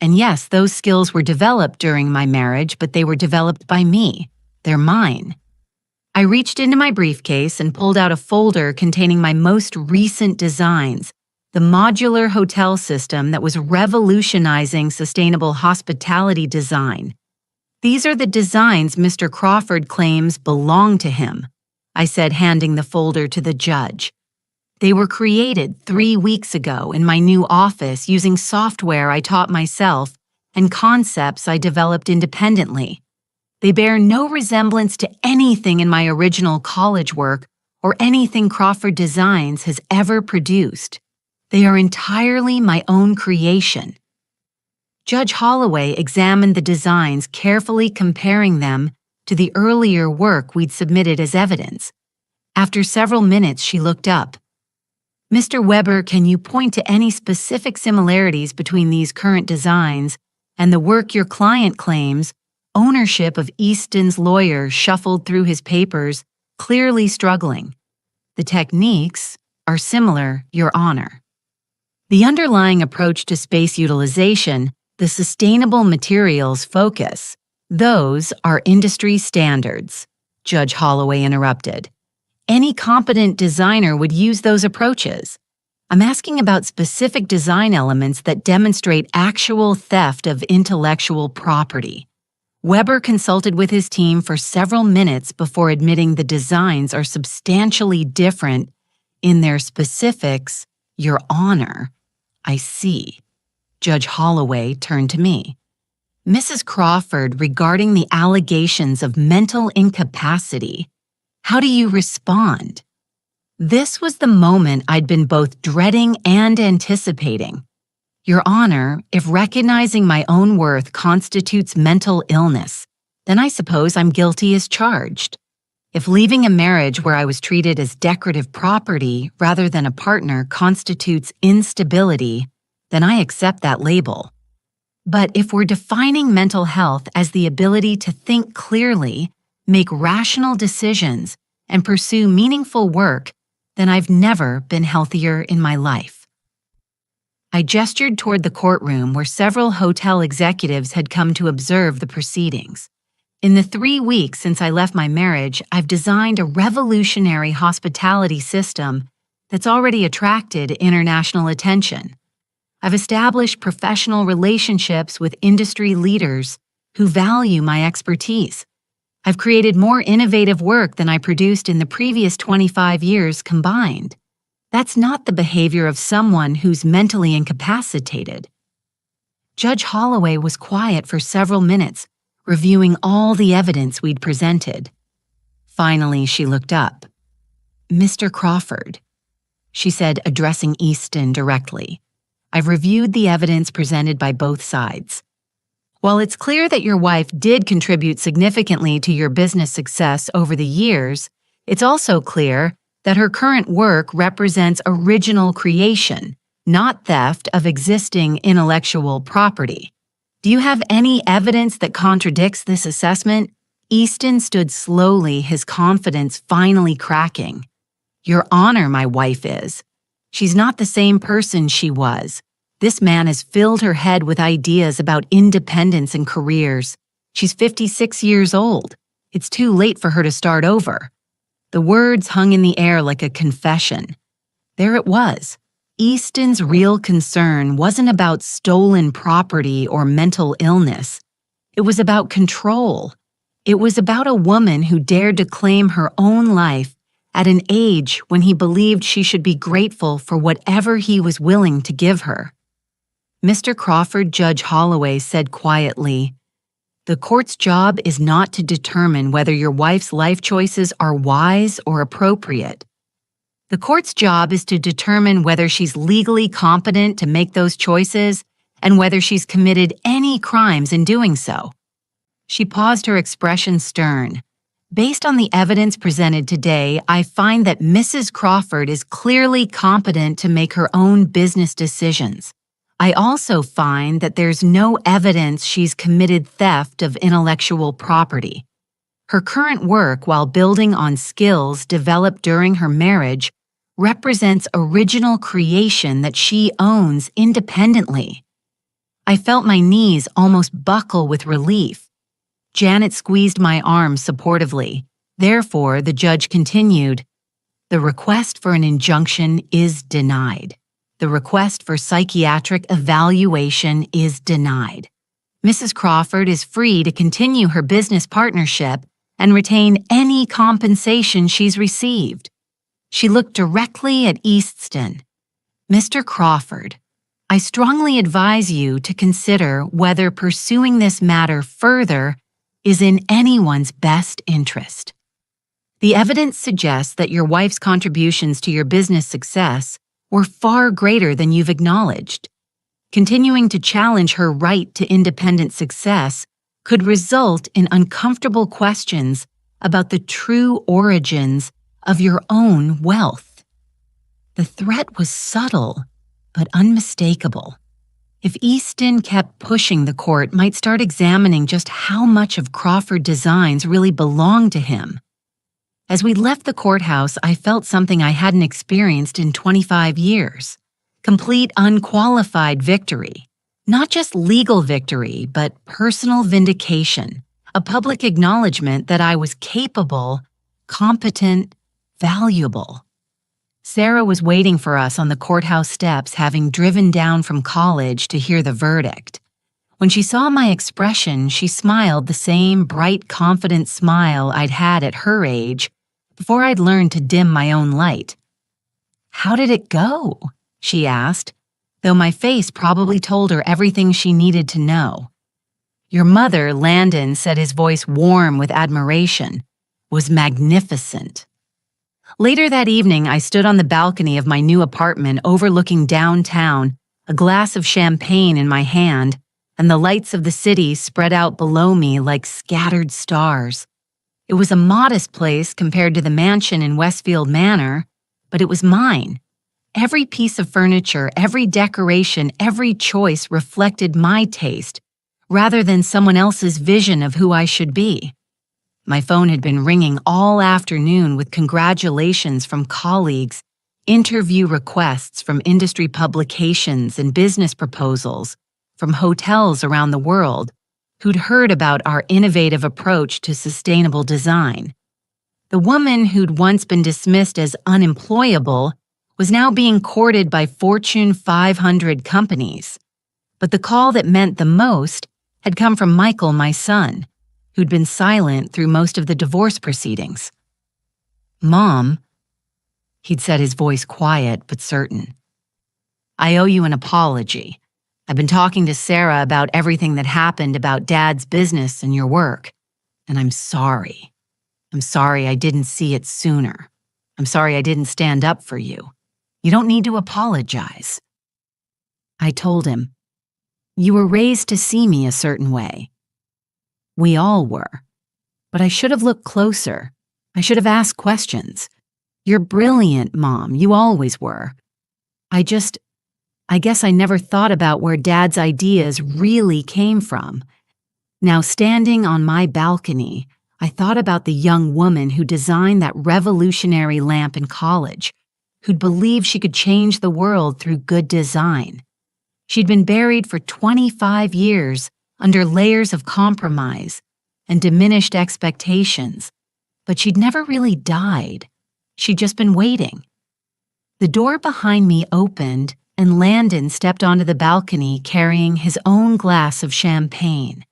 And yes, those skills were developed during my marriage, but they were developed by me. They're mine. I reached into my briefcase and pulled out a folder containing my most recent designs, the modular hotel system that was revolutionizing sustainable hospitality design. "These are the designs Mr. Crawford claims belong to him," I said, handing the folder to the judge. "They were created 3 weeks ago in my new office using software I taught myself and concepts I developed independently. They bear no resemblance to anything in my original college work or anything Crawford Designs has ever produced. They are entirely my own creation." Judge Holloway examined the designs, carefully comparing them to the earlier work we'd submitted as evidence. After several minutes, she looked up. "Mr. Weber, can you point to any specific similarities between these current designs and the work your client claims?" Ownership of Easton's lawyer shuffled through his papers, clearly struggling. "The techniques are similar, Your Honor. The underlying approach to space utilization, the sustainable materials focus, those are industry standards," Judge Holloway interrupted. "Any competent designer would use those approaches. I'm asking about specific design elements that demonstrate actual theft of intellectual property." Weber consulted with his team for several minutes before admitting the designs are substantially different in their specifics. "Your Honor, I see." Judge Holloway turned to me. "Mrs. Crawford, regarding the allegations of mental incapacity, how do you respond?" This was the moment I'd been both dreading and anticipating. "Your Honor, if recognizing my own worth constitutes mental illness, then I suppose I'm guilty as charged. If leaving a marriage where I was treated as decorative property rather than a partner constitutes instability, then I accept that label. But if we're defining mental health as the ability to think clearly, make rational decisions, and pursue meaningful work, then I've never been healthier in my life." I gestured toward the courtroom where several hotel executives had come to observe the proceedings. "In the 3 weeks since I left my marriage, I've designed a revolutionary hospitality system that's already attracted international attention. I've established professional relationships with industry leaders who value my expertise. I've created more innovative work than I produced in the previous 25 years combined. That's not the behavior of someone who's mentally incapacitated." Judge Holloway was quiet for several minutes, reviewing all the evidence we'd presented. Finally, she looked up. "Mr. Crawford," she said, addressing Easton directly, "I've reviewed the evidence presented by both sides. While it's clear that your wife did contribute significantly to your business success over the years, it's also clear that her current work represents original creation, not theft of existing intellectual property. Do you have any evidence that contradicts this assessment?" Easton stood slowly, his confidence finally cracking. "Your Honor, my wife is. She's not the same person she was. This man has filled her head with ideas about independence and careers. She's 56 years old. It's too late for her to start over." The words hung in the air like a confession. There it was. Easton's real concern wasn't about stolen property or mental illness. It was about control. It was about a woman who dared to claim her own life at an age when he believed she should be grateful for whatever he was willing to give her. Mr. Crawford, Judge Holloway said quietly, "The court's job is not to determine whether your wife's life choices are wise or appropriate. The court's job is to determine whether she's legally competent to make those choices and whether she's committed any crimes in doing so." She paused, her expression stern. "Based on the evidence presented today, I find that Mrs. Crawford is clearly competent to make her own business decisions. I also find that there's no evidence she's committed theft of intellectual property. Her current work, while building on skills developed during her marriage, represents original creation that she owns independently." I felt my knees almost buckle with relief. Janet squeezed my arm supportively. Therefore, the judge continued, "The request for an injunction is denied. The request for psychiatric evaluation is denied. Mrs. Crawford is free to continue her business partnership and retain any compensation she's received." She looked directly at Easton. "Mr. Crawford, I strongly advise you to consider whether pursuing this matter further is in anyone's best interest. The evidence suggests that your wife's contributions to your business success were far greater than you've acknowledged. Continuing to challenge her right to independent success could result in uncomfortable questions about the true origins of your own wealth." The threat was subtle, but unmistakable. If Easton kept pushing, the court might start examining just how much of Crawford Designs really belonged to him. As we left the courthouse, I felt something I hadn't experienced in 25 years. Complete, unqualified victory. Not just legal victory, but personal vindication. A public acknowledgement that I was capable, competent, valuable. Sarah was waiting for us on the courthouse steps, having driven down from college to hear the verdict. When she saw my expression, she smiled the same bright, confident smile I'd had at her age before I'd learned to dim my own light. "How did it go?" she asked, though my face probably told her everything she needed to know. "Your mother," Landon said, his voice warm with admiration, "was magnificent." Later that evening, I stood on the balcony of my new apartment overlooking downtown, a glass of champagne in my hand, and the lights of the city spread out below me like scattered stars. It was a modest place compared to the mansion in Westfield Manor, but it was mine. Every piece of furniture, every decoration, every choice reflected my taste, rather than someone else's vision of who I should be. My phone had been ringing all afternoon with congratulations from colleagues, interview requests from industry publications, and business proposals from hotels around the world who'd heard about our innovative approach to sustainable design. The woman who'd once been dismissed as unemployable was now being courted by Fortune 500 companies. But the call that meant the most had come from Michael, my son, who'd been silent through most of the divorce proceedings. "Mom," he'd said, his voice quiet but certain, "I owe you an apology. I've been talking to Sarah about everything that happened about Dad's business and your work, and I'm sorry. I'm sorry I didn't see it sooner. I'm sorry I didn't stand up for you. You don't need to apologize." I told him, "You were raised to see me a certain way. We all were. But I should have looked closer. I should have asked questions. You're brilliant, Mom. You always were. I guess I never thought about where Dad's ideas really came from. Now, standing on my balcony, I thought about the young woman who designed that revolutionary lamp in college, who'd believed she could change the world through good design. She'd been buried for 25 years under layers of compromise and diminished expectations, but she'd never really died. She'd just been waiting. The door behind me opened, and Landon stepped onto the balcony carrying his own glass of champagne.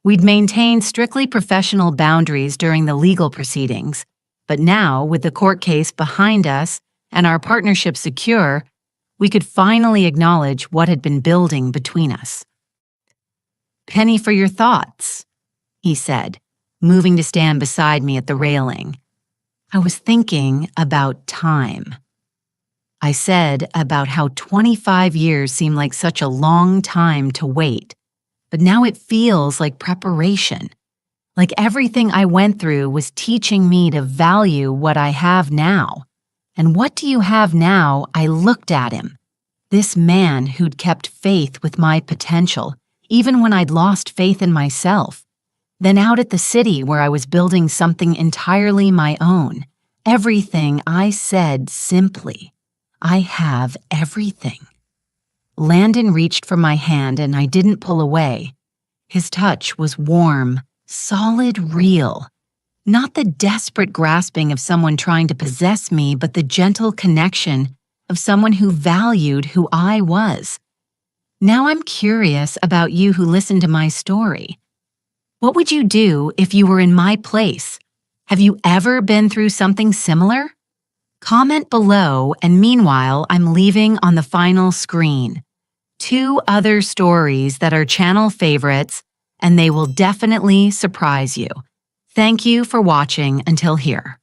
We'd maintained strictly professional boundaries during the legal proceedings, but now, with the court case behind us and our partnership secure, We could finally acknowledge what had been building between us. "Penny for your thoughts," he said, moving to stand beside me at the railing. I was thinking about time. I said about how 25 years seemed like such a long time to wait, but now it feels like preparation. Like everything I went through was teaching me to value what I have now. And what do you have now? I looked at him. This man who'd kept faith with my potential, even when I'd lost faith in myself. Then out at the city where I was building something entirely my own. Everything I said simply. I have everything. Landon reached for my hand and I didn't pull away. His touch was warm, solid, real. Not the desperate grasping of someone trying to possess me, but the gentle connection of someone who valued who I was. Now I'm curious about you who listened to my story. What would you do if you were in my place? Have you ever been through something similar? Comment below, and meanwhile, I'm leaving on the final screen 2 other stories that are channel favorites, and they will definitely surprise you. Thank you for watching until here.